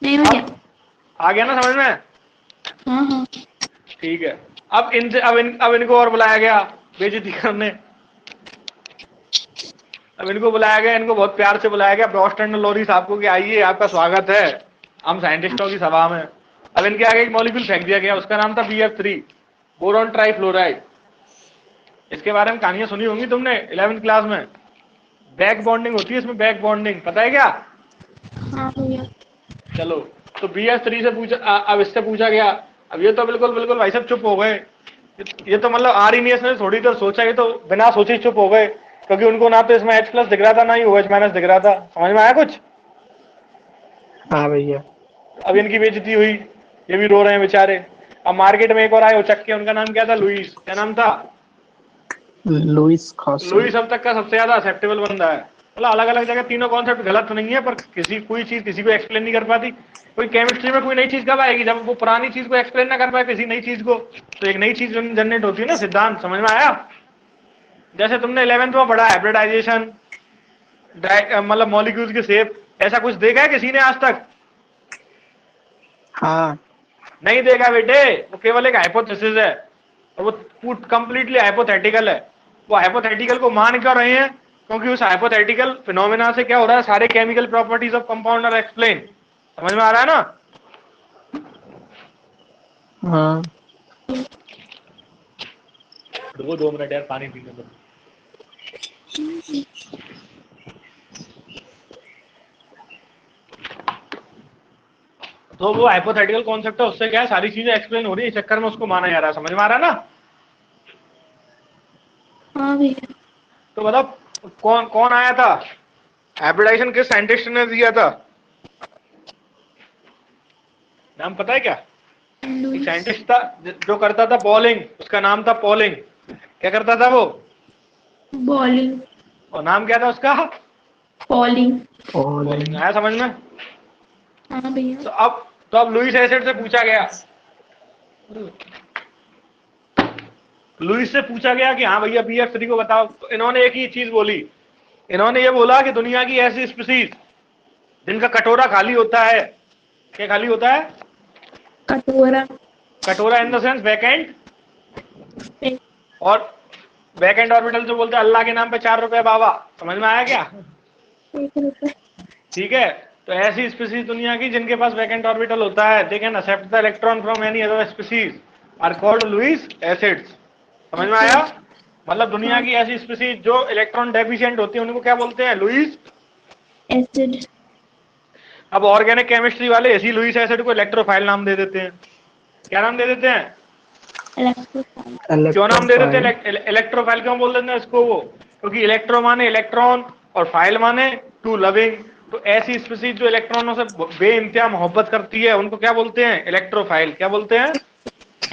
नहीं भैया। आ गया ना समझ में। हाँ। ठीक है। अब इनसे अब इनको और बुलाया गया बेइज्जती करने। अब इनको बुलाया गया, इनको बहुत प्यार से बुलाया गया ब्रास्ट एंड लॉरी साहब को कि आइए आपका स्वागत है हम साइंटिस्टों की सभा में। अब इनके आगे एक मॉलिक्यूल फेंक दिया गया, उसका नाम था BF3, बोरॉन ट्राइफ्लोराइड। इसके बारे में कहानियां सुनी होंगी तुमने 11वीं क्लास में। बैक बॉन्डिंग होती है इसमें, बैक बॉन्डिंग पता है क्या। हाँ भैया। चलो, तो BF3 से पूछा, अब इससे पूछा गया। अब ये तो बिल्कुल भाई सब चुप हो गए। ये तो मतलब आर्हेनियस ने थोड़ी देर सोचा, ये तो बिना सोचे ही चुप हो गए, क्योंकि उनको ना तो इसमें H प्लस दिख रहा था, ना ही OH माइनस दिख रहा था। समझ में आया कुछ। हाँ भैया। अब इनकी बेइज्जती हुई, ये भी रो रहे हैं बेचारे। अब मार्केट में एक और आए उचक्के, उनका नाम क्या था, लुइस। क्या नाम था, लुइस खॉसल। लुइस अब तक का सबसे ज्यादा एक्सेप्टेबल बंदा है। मतलब अलग अलग जगह तीनों कॉन्सेप्ट गलत नहीं है, पर कोई चीज किसी को एक्सप्लेन नहीं कर पाती। कोई केमिस्ट्री में कोई नई चीज कब आएगी, जब वो पुरानी चीज को एक्सप्लेन ना कर पाए किसी नई चीज को, तो एक नई चीज जनरेट होती है ना, सिद्धांत। समझ में आया। जैसे तुमने 11वीं में पढ़ा हाइब्रिडाइजेशन, मतलब मॉलिक्यूल्स के शेप, ऐसा कुछ देखा है किसी ने आज तक। हाँ। नहीं देखा बेटे, वो केवल एक हाइपोथेसिस है, और वो कंप्लीटली हाइपोथेटिकल है। वो हाइपोथेटिकल को मान क्यों रहे हैं, क्योंकि उस हाइपोथेटिकल फिनोमेना से क्या हो रहा है, सारे chemical properties of compound are explain. समझ में आ रहा है ना। हाँ। 2 मिनट यार, पानी पीने दो। तो वो हाइपोथेटिकल कॉन्सेप्ट है, उससे क्या है सारी चीजें एक्सप्लेन हो रही है, इस चक्कर में उसको माना जा रहा है। समझ में आ रहा है ना। हाँ भैया। तो बताओ कौन कौन आया था, हाइब्रिडाइजेशन किस साइंटिस्ट ने दिया था, नाम पता है क्या। एक साइंटिस्ट था जो करता था पॉलिंग, उसका नाम था पॉलिंग। क्या करता था वो, बॉलिंग। और नाम क्या था उसका? फॉलिंग। बॉलिंग। आया समझ में? हाँ भैया। तो अब लुईस एसिड से पूछा गया, लुईस से पूछा गया कि हाँ भैया BF3 को बताओ, तो इन्होंने एक ही चीज बोली, इन्होंने ये बोला कि दुनिया की ऐसी स्पीसीज जिनका कटोरा खाली होता है, क्या खाली होता है? कटोरा। कटोरा इन द सेंस वैकेंट, एक। और वैकेंट ऑर्बिटल जो बोलते हैं अल्लाह के नाम पे 4 रुपए बाबा, समझ में आया क्या? रुपए। ठीक है, तो ऐसी स्पीसीज दुनिया की जिनके पास वैकेंट ऑर्बिटल होता है, they can accept the electron from any other species are called Lewis acids. समझ में आया? मतलब दुनिया की ऐसी स्पीसीज जो इलेक्ट्रॉन डेफिशिएंट होती है उनको क्या बोलते हैं? Lewis acid. अब ऑर्गेनिक केमिस्ट्री वाले इसी लुईस एसिड को इलेक्ट्रोफाइल नाम दे देते हैं। क्या नाम दे देते हैं? इलेक्ट्रोफाइल। क्यों नाम दे देते इलेक्ट्रोफाइल। हैं इलेक्ट्रोफाइल? क्यों बोल देते हैं इसको वो? क्योंकि इलेक्ट्रो माने इलेक्ट्रॉन और फाइल माने टू लविंग, तो ऐसी स्पीसीज जो इलेक्ट्रॉनों से बेइंतहा मोहब्बत करती है उनको क्या बोलते हैं? इलेक्ट्रोफाइल। क्या बोलते हैं?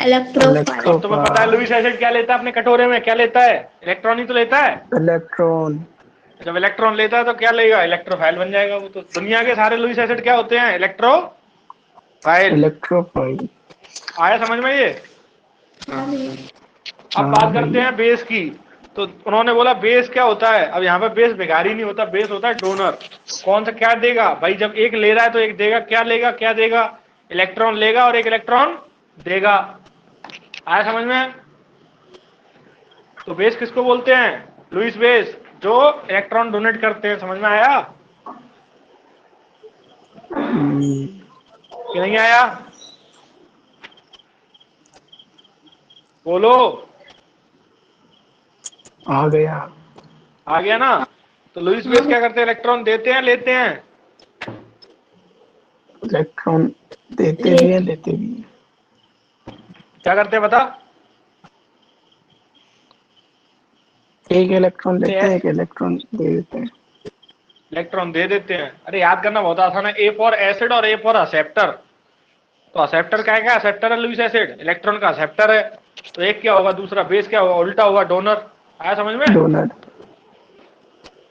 इलेक्ट्रोफाइल। अब तुम्हें पता है लुईस एसिड क्या लेता है अपने कटोरे में? क्या लेता है? इलेक्ट्रॉन ही तो लेता है। इलेक्ट्रॉन। जब इलेक्ट्रॉन लेता है तो क्या लेगा? इलेक्ट्रोफाइल बन जाएगा वो। तो दुनिया के सारे लुईस एसिड क्या होते हैं? इलेक्ट्रोफाइल। इलेक्ट्रोफाइल। आया समझ में ये? हाँ भैया। अब हाँ बात करते भैया। हैं बेस की। तो उन्होंने बोला बेस क्या होता है? अब यहाँ पे बेस भिखारी नहीं होता, बेस होता है डोनर। कौन सा क्या देगा भाई? जब एक ले रहा है तो एक देगा। क्या लेगा? क्या देगा? इलेक्ट्रॉन लेगा और एक इलेक्ट्रॉन देगा। आया समझ में? तो बेस किसको बोलते हैं? लुईस बेस, जो इलेक्ट्रॉन डोनेट करते हैं। समझ में आया कि नहीं आया? बोलो। आ गया। आ गया ना? तो लुईस बेस क्या करते हैं? इलेक्ट्रॉन देते हैं, लेते हैं? इलेक्ट्रॉन देते भी हैं, लेते भी हैं। क्या करते हैं बता? एक इलेक्ट्रॉन लेते हैं, तो एक इलेक्ट्रॉन दे देते हैं। इलेक्ट्रॉन दे देते हैं। अरे याद करना बहुत आसान है, ए फॉर एसिड और ए फॉर असेप्टर। तो असेप्टर क्या है? असेप्टर है लुईस एसिड, इलेक्ट्रॉन का असेप्टर है। तो एक क्या होगा, दूसरा बेस क्या होगा? उल्टा होगा, डोनर। आया समझ में? डोनर।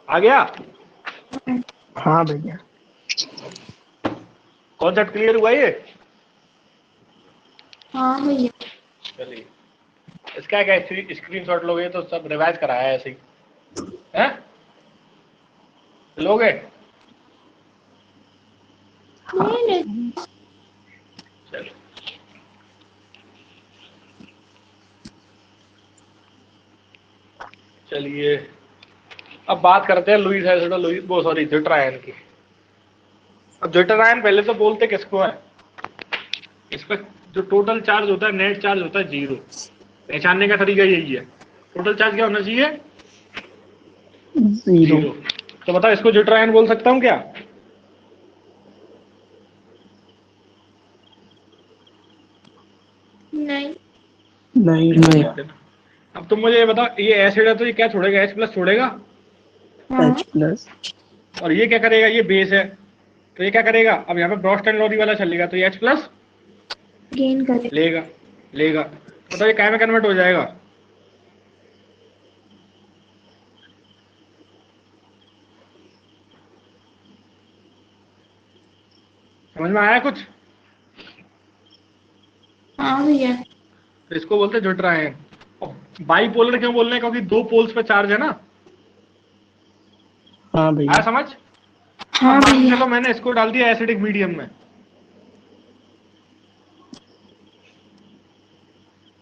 आ गया? हाँ भैया। कॉन्सेप्ट क्लियर हुआ ये? हाँ भैया। चलिए, इसका क्या स्क्रीन शॉट लोगे तो सब रिवाइज कराया है ऐसे ही है? लोगे? चलो चलिए, अब बात करते हैं लुईस एसिड और लुईस वो सॉरी ड्यूटेरायन की। अब ड्यूटेरायन पहले तो बोलते किसको है? इस पर जो टोटल चार्ज होता है, नेट चार्ज होता है 0। पहचानने का तरीका यही है। टोटल चार्ज क्या होना चाहिए? जीरो। 0। तो बताओ इसको ड्यूटेरायन बोल सकता हूँ क्या? नहीं। नहीं नहीं। भैया। अब तुम मुझे ये बताओ, ये एसिड है तो ये क्या छोड़ेगा? H+ छोड़ेगा। हाँ। H+। और ये क्या करेगा? ये बेस है, तो ये क्या करेगा? अब यहाँ पे ब्रॉन्स्टन लॉरी वाला चलेगा, तो ये H+ गेन करे। लेगा लेगा। तो बताओ ये काय में कन्वर्ट हो जाएगा? समझ में आया कुछ? हाँ भैया। तो इसको बोलते हैं ड्यूटेरायन। बाईपोलर क्यों बोल रहे हैं? क्योंकि 2 पोल्स पे चार्ज है ना। हाँ आया भैया। समझ? अब हाँ मान के भैया। चलो मैंने इसको डाल दिया एसिडिक मीडियम में,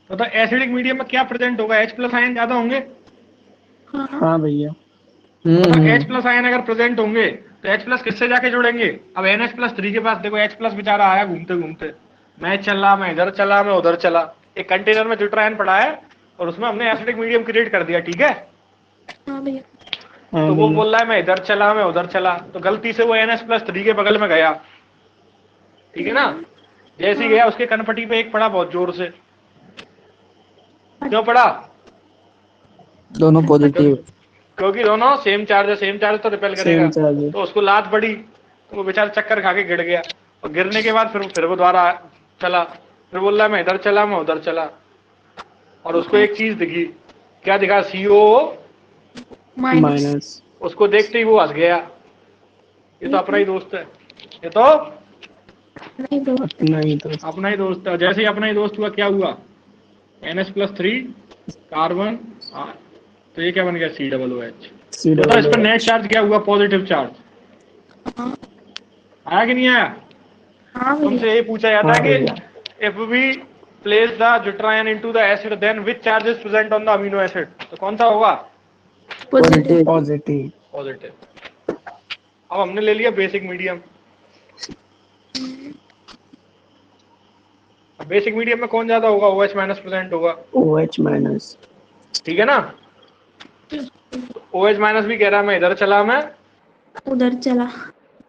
तो एसिडिक मीडियम में क्या प्रेजेंट होगा? H+ आयन ज्यादा होंगे। हाँ। हाँ भैया। मतलब H+ आयन अगर प्रेजेंट होंगे तो H+ किससे जाके जुड़ेंगे? अब NH+3 के पास देखो, H+ बेचारा आया घूमते घूमते, मैं चला, मैं इधर चला, मैं उधर चला। एक कंटेनर में ड्यूटेरायन पड़ा है और उसमें हमने एसिडिक मीडियम क्रिएट कर दिया, ठीक है? हाँ भैया। हाँ तो वो भैया। बोल रहा है मैं इधर चला, मैं उधर चला, तो गलती से वो NH+3 के बगल में गया, ठीक है ना? जैसे ही गया उसके कनपटी पे एक पड़ा बहुत जोर से। क्यों पड़ा? दोनों पॉजिटिव। क्योंकि दोनों सेम चार्ज है, सेम चार्ज तो रिपेल करेगा। Same charge. तो उसको लात पड़ी, तो वो बेचारा चक्कर खा के गिर गया, और गिरने के बाद फिर वो दोबारा चला, फिर बोल रहा है मैं इधर चला, मैं उधर चला, और उसको एक चीज दिखी। क्या दिखा? CO minus. माइनस। उसको देखते ही वो हंस गया, ये तो अपना ही दोस्त है, ये तो नहीं दो। अपना ही तो अपना ही दोस्त है। जैसे ही अपना ही दोस्त हुआ क्या हुआ, NH+3 कार्बन, तो ये क्या बन गया, COOH। सी तो इस डबल पर ओ नेट एच। चार्ज क्या हुआ, पॉजिटिव चार्ज। हाँ आया कि नहीं आया? हाँ भैया। तुमसे यही पूछा जाता हाँ है कि भैया। If we place the zwitterion into the acid then which charge is present on the amino acid, तो कौन सा होगा, पॉजिटिव। पॉजिटिव। पॉजिटिव। अब हमने ले लिया बेसिक मीडियम। बेसिक मीडियम में कौन ज्यादा होगा, OH माइनस प्रेजेंट होगा, ओ एच माइनस। ठीक है ना। OH माइनस भी कह रहा है मैं इधर चला, मैं उधर चला।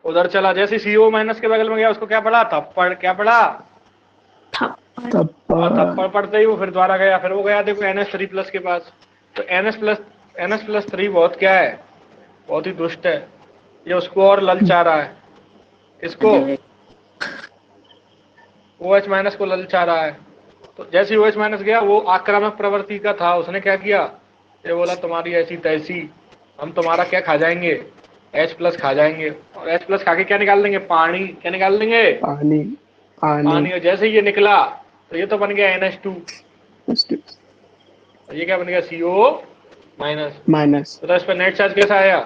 उधर चला। जैसे CO माइनस के बगल में गया, उसको क्या पढ़ा, थप्पड़, क्या पढ़ा, थप्पड़। और थप्पड़। थप्पड़ पड़ते ही वो फिर दोबारा गया, फिर वो गया देखो NH3+ के पास। तो NH+3 बहुत क्या है, बहुत ही दुष्ट है, ये उसको और ललचा रहा है, इसको अरे OH माइनस को ललचा रहा है। तो जैसे ही OH माइनस गया, वो आक्रामक प्रवृत्ति का था, उसने क्या किया, ये बोला तुम्हारी ऐसी तैसी, हम तुम्हारा क्या खा जाएंगे, H+ खा जाएंगे, और H+ खा के क्या निकाल देंगे, पानी, क्या निकाल देंगे, पानी। पानी। पानी। और जैसे ही ये निकला तो ये तो बन गया NH2, और ये क्या बन गया, CO-। माइनस। तो इस पर नेट चार्ज कैसा आया,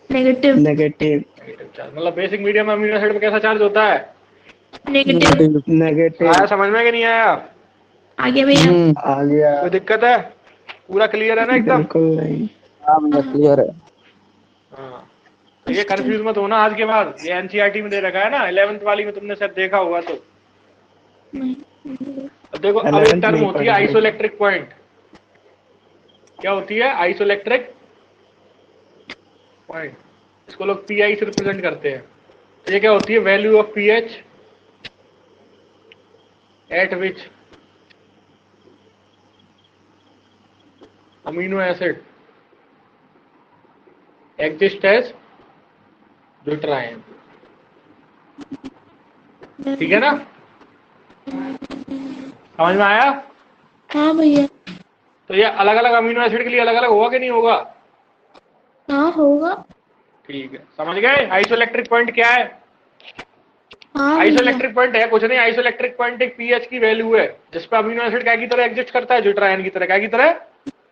नेगेटिव। नेगेटिव। Negative charge. मतलब बेसिक मीडियम अमीनो एसिड में कैसा चार्ज होता है, नेगेटिव। नेगेटिव। आया समझ में कि नहीं आया, आगे भैया। आ गया। कोई दिक्कत है, पूरा क्लियर है ना एकदम। बिल्कुल नहीं। हाँ भैया क्लियर है। हाँ, तो ये कंफ्यूज मत होना आज के बाद, ये NCERT में दे रखा है ना, 11th वाली में तुमने शायद देखा होगा। तो नहीं। अब देखो, अब एक 11th में टर्म ही होती है पढ़ा है। Isoelectric point. क्या होती है आइसोइलेक्ट्रिक पॉइंट, इसको लोग PI से रिप्रेजेंट करते हैं। तो ये क्या होती है, value of pH at which amino acid exist as zwitterion, ठीक है ना, समझ में आया। हाँ भैया। तो ये अलग अलग अमीनो एसिड के लिए अलग अलग होगा कि नहीं होगा, हाँ होगा। ठीक है, समझ गए। आइसोइलेक्ट्रिक पॉइंट क्या है, हाँ भैया। आइसोइलेक्ट्रिक पॉइंट है कुछ नहीं, आइसोइलेक्ट्रिक पॉइंट एक पीएच की वैल्यू है जिस पर अमीनो एसिड क्या की तरह एग्जिस्ट करता है, ड्यूट्रायन की तरह, क्या की तरह,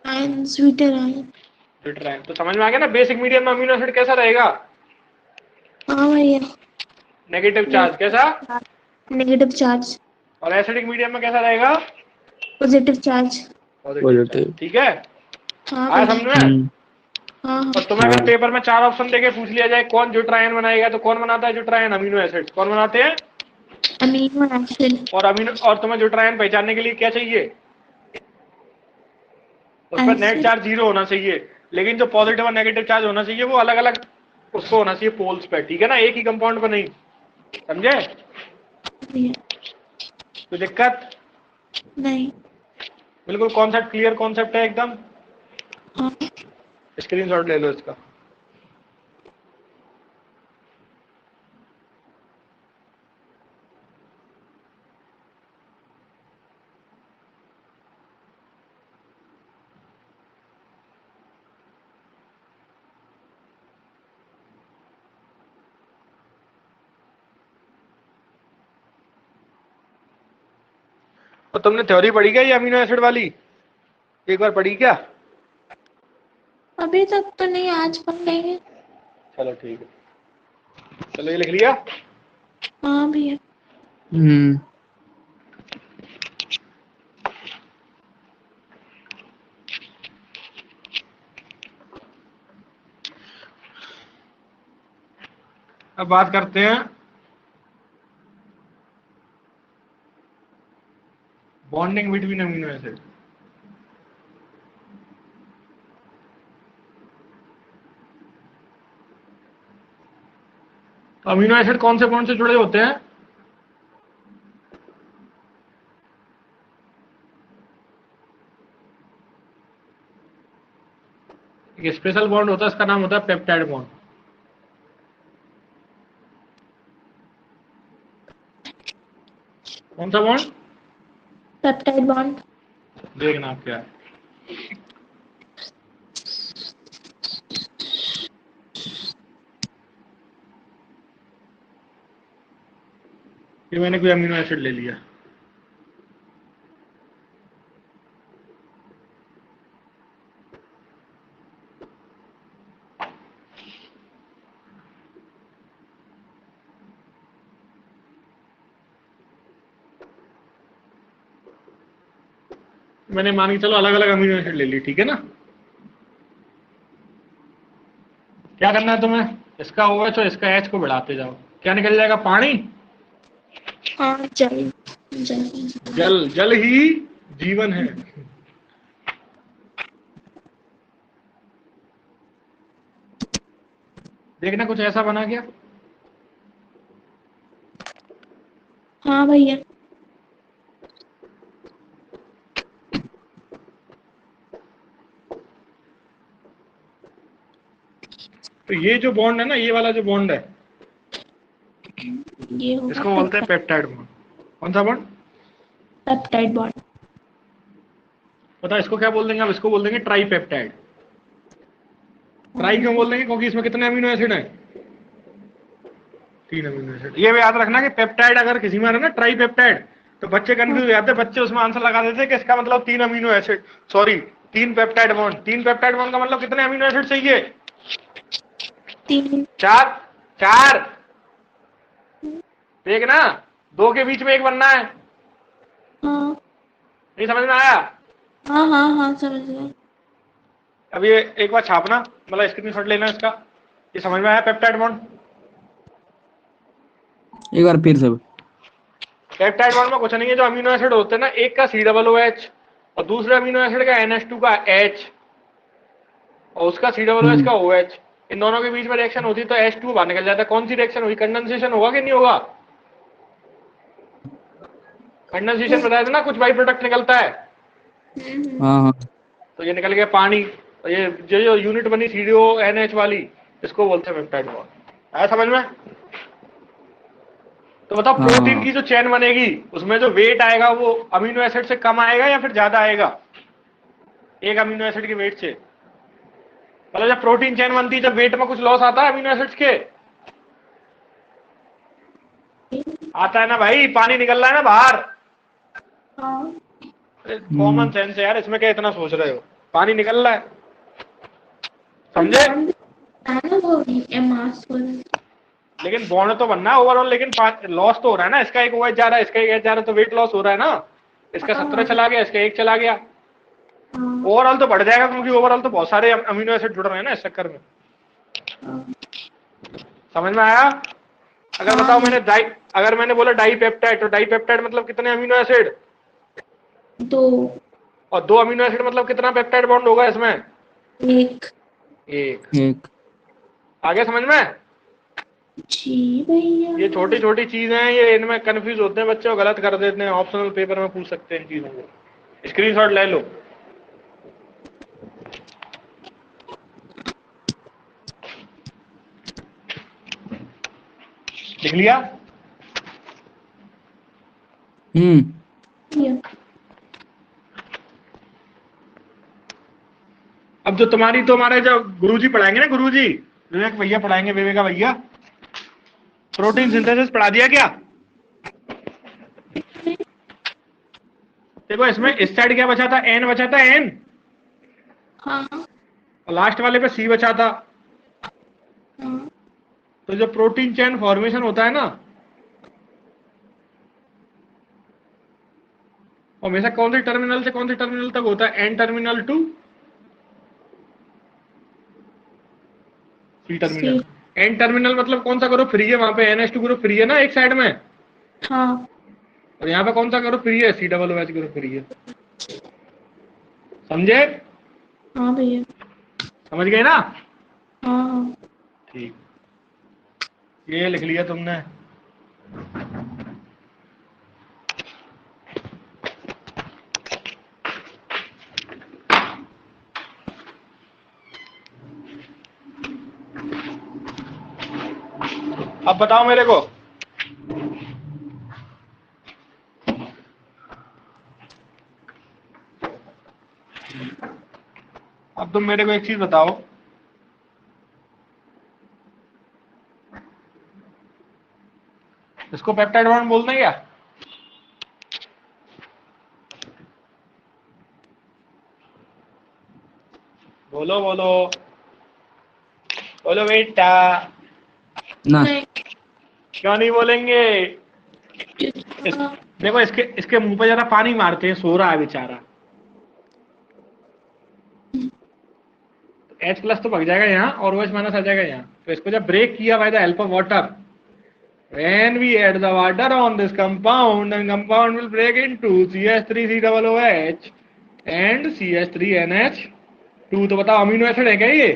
आयन, स्वीटर आयन। ड्यूट्रायन। तो समझ में आ गया ना, बेसिक मीडियम में अमीनो एसिड कैसा रहेगा, हाँ भैया। नेगेटिव चार्ज, कैसा, नेगेटिव चार्ज। और एसिडिक मीडियम में कैसा रहेगा, positive charge. Positive charge, positive. ठीक है। हाँ आया भैया। समझ में। हाँ हाँ। और तुम्हें अगर पेपर में 4 ऑप्शन देके पूछ लिया जाए कौन ड्यूट्रायन बनाएगा, तो कौन बनाता है ड्यूट्रायन, अमीनो एसिड कौन बनाते हैं, अमीनो एसिड। और अमीनो, और तुम्हें ड्यूट्रायन पहचानने के लिए क्या चाहिए, उस पर नेट एसिड। चार्ज 0 होना चाहिए, लेकिन जो पॉजिटिव और नेगेटिव चार्ज होना चाहिए वो अलग अलग उसको होना चाहिए पोल्स पे, ठीक है ना, एक ही कंपाउंड पे नहीं, समझे, भैया। तो दिक्कत, नहीं। बिल्कुल कॉन्सेप्ट क्लियर, कॉन्सेप्ट है एकदम। हाँ। स्क्रीनशॉट ले लो इसका। तो तुमने थ्योरी पढ़ी क्या ये अमीनो एसिड वाली, एक बार पढ़ी क्या, अभी तक तो नहीं, आज पढ़ लेंगे। चलो ठीक है, चलो ये लिख लिया। हाँ भैया। हम्म। अब बात करते हैं बॉन्डिंग बिटवीन अमीनो एसिड। तो अमीनो एसिड कौन से जुड़े होते हैं, एक स्पेशल बॉन्ड होता है, इसका नाम होता है पेप्टाइड बॉन्ड। कौन सा बॉन्ड, पेप्टाइड बॉन्ड। देखना आप क्या है, ये मैंने कोई अमीनो एसिड ले लिया, मैंने मान के चलो अलग अलग अमीनो एसिड ले ली, ठीक है ना। क्या करना है तुम्हें, इसका OH और इसका H को बढ़ाते जाओ, क्या निकल जाएगा, पानी। हाँ, जल जल जल, जल ही जीवन है। देखना कुछ ऐसा बना क्या। हाँ भैया। तो ये जो बॉन्ड है ना, ये वाला जो बॉन्ड है, ये होगा इसको बोलते हैं पेप्टाइड बॉन्ड। कौन सा बॉन्ड, पेप्टाइड बॉन्ड। पता है इसको क्या बोल देंगे, अब इसको बोल देंगे ट्राई पेप्टाइड। ट्राई क्यों बोल देंगे, क्योंकि इसमें कितने अमीनो एसिड हैं, 3 अमीनो एसिड। ये भी याद रखना कि पेप्टाइड अगर किसी में है ना ट्राई पेप्टाइड, तो बच्चे कंफ्यूज हो जाते हैं, बच्चे उसमें आंसर लगा देते हैं कि इसका मतलब 3 amino acid, sorry 3 peptide bond. 3 peptide bond का मतलब कितने अमीनो एसिड चाहिए, 3। 4। 4 देख ना, 2 के बीच में 1 बनना है। हाँ नहीं समझ में आया। हाँ हाँ हाँ, समझ गए। अब ये एक बार छापना, मतलब स्क्रीनशॉट लेना इसका। ये समझ में आया पेप्टाइड बॉन्ड। एक बार फिर से। पेप्टाइड बॉन्ड में कुछ नहीं है, जो अमीनो एसिड होते हैं ना, एक का COOH और दूसरे अमीनो एसिड का NH2 का H और उसका COOH का OH, इन दोनों के बीच में रिएक्शन होती है तो H2 बाहर निकल जाता है। कौन सी रिएक्शन हुई, कंडेंसेशन होगा कि नहीं होगा। कंडेंसेशन बताया था ना, कुछ बाई प्रोडक्ट निकलता है, हाँ हाँ। तो ये निकल गया पानी। तो ये जो यूनिट बनी CONH वाली, इसको बोलते हैं पेप्टाइड बॉन्ड। आया समझ में। तो बताओ प्रोटीन हाँ की जो चेन बनेगी उसमें जो वेट आएगा वो अमीनो एसिड से कम आएगा या फिर ज्यादा आएगा, एक अमीनो एसिड के वेट से। मतलब जब प्रोटीन चेन बनती है, जब वेट में कुछ लॉस आता है अमीनो एसिड्स के, आता है ना भाई, पानी निकल रहा है ना बाहर। हाँ। कॉमन सेंस है यार, इसमें क्या इतना सोच रहे हो, पानी निकल रहा है, समझे। ना वो मास वाला। लेकिन बॉन्ड तो बनना है ओवरऑल, लेकिन लॉस तो हो रहा है ना, इसका एक OH जा रहा है, इसका एक H जा रहा है, तो वेट लॉस हो रहा है ना। इसका 17 चला गया, इसका 1 चला गया, ओवरऑल तो बढ़ जाएगा, क्योंकि ओवरऑल तो बहुत सारे अमीनो एसिड जुड़ रहे हैं ना इस चक्कर में। समझ में आया। अगर बताओ अगर मैंने बोला डाई पेप्टाइड, तो डाई पेप्टाइड मतलब कितने अमीनो एसिड, 2। और 2 अमीनो एसिड मतलब कितना पेप्टाइड बॉन्ड होगा इसमें, 1। एक। आगे समझ में। जी भैया। ये छोटी छोटी चीजें हैं, ये इनमें कंफ्यूज होते हैं बच्चे, गलत कर देते हैं। ऑप्शनल पेपर में पूछ सकते हैं इन चीजों को, स्क्रीनशॉट ले लो। लिख लिया। भैया। अब जो तुम्हारी, तो हमारे जो गुरुजी पढ़ाएंगे ना, गुरुजी विवेक भैया पढ़ाएंगे, विवेका भैया, प्रोटीन सिंथेसिस पढ़ा दिया क्या। देखो इसमें इस साइड क्या बचा था, N बचा था, N, हाँ और लास्ट वाले पे C बचा था। हाँ। तो जो प्रोटीन चेन फॉर्मेशन होता है ना, हमेशा कौन से टर्मिनल से कौन से टर्मिनल तक होता है, N terminal to C terminal. N terminal मतलब कौन सा ग्रुप फ्री है, वहां पे NH2 ग्रुप फ्री है ना एक साइड में, हाँ और यहाँ पे कौन सा ग्रुप फ्री है, COOH ग्रुप फ्री है। समझे। हाँ भैया। समझ गए ना। हाँ हाँ। ठीक, ये लिख लिया तुमने। अब बताओ मेरे को, अब तुम मेरे को एक चीज बताओ, इसको पेप्टाइड बॉन्ड बोलते हैं क्या? बोलो बोलो बोलो बेटा, ना। नहीं। क्यों नहीं बोलेंगे? किसका? देखो इसके इसके मुंह पे जरा पानी मारते हैं, सो रहा है बेचारा। H प्लस तो भाग जाएगा यहाँ और OH माइनस आ जाएगा यहाँ, तो इसको जब ब्रेक किया by the help of water, when we add the water on this compound, and compound will break into CH3COOH and CH3NH2। तो बताओ अमीनो एसिड है क्या ये?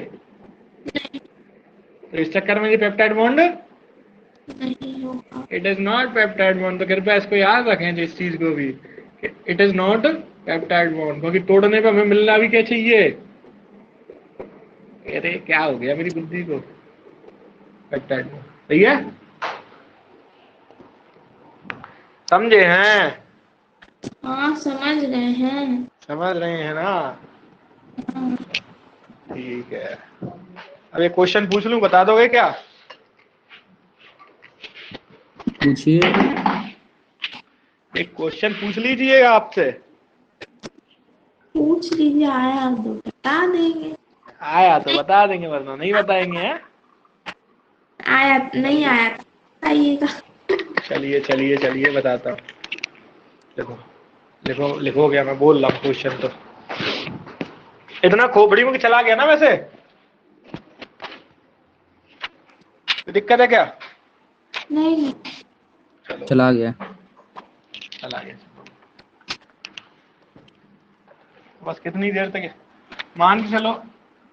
तो इस चक्कर में ये पेप्टाइड बॉन्ड नहीं होगा। It is not peptide bond. तो कृपया इसको याद रखें इस चीज को भी, it is not peptide bond, क्योंकि तोड़ने पे हमें मिलना भी क्या चाहिए? अरे क्या हो गया मेरी बुद्धि को? Peptide bond. सही है, समझे हैं? हाँ समझ गए हैं। समझ रहे हैं ना? हाँ। ठीक है, अब एक क्वेश्चन पूछ लूं, बता दोगे क्या? पूछिए। एक क्वेश्चन पूछ लीजिएगा आपसे। पूछ लीजिए, आया तो बता देंगे। आया तो बता देंगे, वरना नहीं बताएंगे हैं? आया नहीं आया तो बताइएगा। चलिए चलिए चलिए बताता हूँ। देखो लिखो लिखो क्या मैं बोल रहा हूँ क्वेश्चन। तो इतना खोपड़ी में चला गया ना वैसे, तो दिक्कत है क्या? नहीं नहीं। चलो चला गया। चला गया। बस कितनी देर तक है? मान के चलो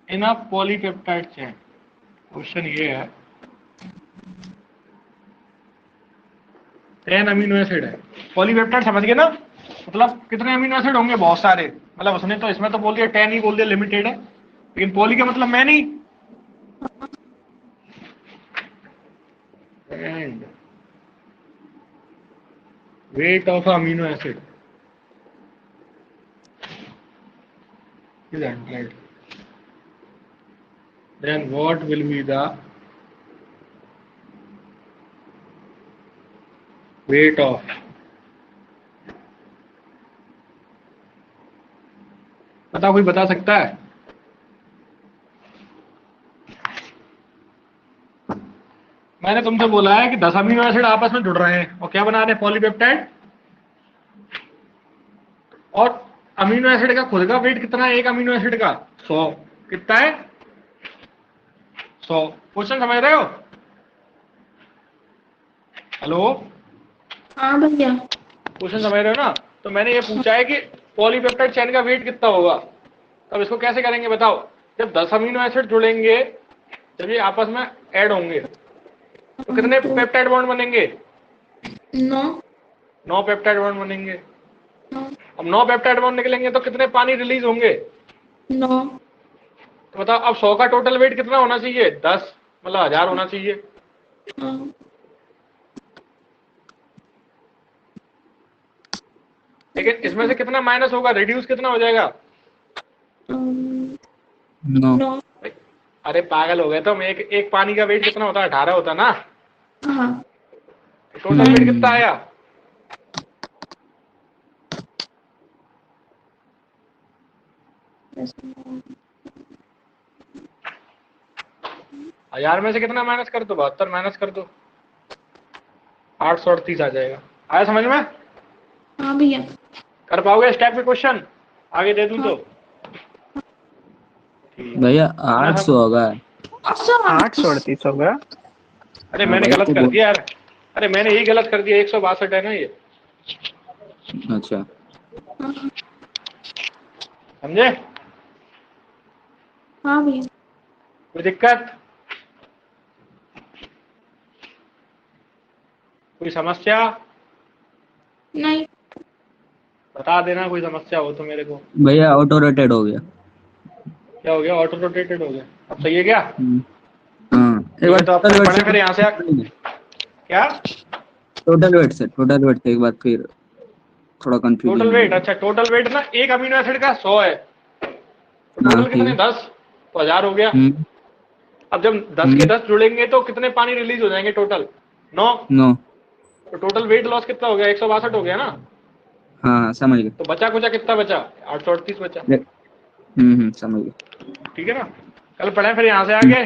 इन पॉलीपेप्टाइड चेन। क्वेश्चन ये है 10 अमीनो एसिड है। पॉलीपेप्टाइड समझ गए ना, मतलब कितने अमीनो एसिड होंगे? बहुत सारे। मतलब उसने तो इसमें तो बोल दिया 10 ही बोल दिया, लिमिटेड है, लेकिन पॉली का मतलब मैं नहीं। And weight of amino acid is 100, then what will be the weight of कोई बता सकता है? मैंने तुमसे बोला है कि 10 अमीनो एसिड आपस में जुड़ रहे हैं और क्या बना रहे हैं? पॉलीपेप्टाइड। और अमीनो एसिड का खुद का वेट कितना है एक अमीनो एसिड का? 100। कितना है? 100। क्वेश्चन समझ रहे हो? हेलो, हाँ भैया। क्वेश्चन समझ रहे हो ना? तो मैंने ये पूछा है कि पॉलीपेप्टाइड चेन का वेट कितना होगा। तब इसको कैसे करेंगे बताओ? जब 10 अमीनो एसिड जुड़ेंगे, जब ये आपस में ऐड होंगे, तो कितने तो पेप्टाइड बॉन्ड बनेंगे? 9। 9 पेप्टाइड बॉन्ड बनेंगे। 9। अब 9 पेप्टाइड बॉन्ड निकलेंगे तो कितने पानी रिलीज होंगे? 9। तो बताओ अब 100 का टोटल वेट कितना होना चाहिए? 10, मतलब 1000 होना चाहिए। हाँ। लेकिन इसमें से कितना माइनस होगा, रिड्यूस कितना हो जाएगा? 9। 9। अरे पागल हो गए तुम। एक पानी का वेट कितना होता है? 18 होता ना। हाँ। टोटल वेट कितना आया? हजार में से कितना माइनस कर दो? 72 माइनस कर दो, 838 आ जाएगा। आया समझ में? हाँ भैया। कर पाओगे इस टाइप के क्वेश्चन? आगे दे दूं तो? भैया 800 होगा। 838 होगा। अरे हाँ मैंने भाई गलत तो कर दिया यार। अरे मैंने यही गलत कर दिया, 162 है ना ये। अच्छा। समझे? हाँ भैया। कोई दिक्कत? कोई समस्या? नहीं। बता देना कोई समस्या हो तो मेरे को। भैया ऑटो रोटेट हो गया। क्या हो गया? ऑटो रोटेटेड हो गया। अब सही है क्या? हाँ एक ठीक बार है, तो अब टोटल तक वेट पढ़े फिर यहाँ से क्या? टोटल वेट से एक बार फिर थोड़ा कंफ्यूजन टोटल हो वेट, गया। अच्छा टोटल वेट ना एक अमीनो एसिड का 100 है, तो हाँ टोटल ठीक कितने? है। 10, तो 1000 हो गया। हम्म। अब जब 10 के 10 जुड़ेंगे तो कितने पानी रिलीज हो जाएंगे टोटल? 9। 9। तो टोटल वेट लॉस कितना हो गया? 162 हो गया ना? हाँ समझ गया। तो बचा कुचा कितना बचा? 838 बचा। समझ गया। ठीक है ना? कल पढ़े फिर यहाँ से आगे।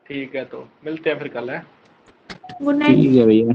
ठीक है, तो मिलते हैं फिर कल है। Good night. ठीक है भैया।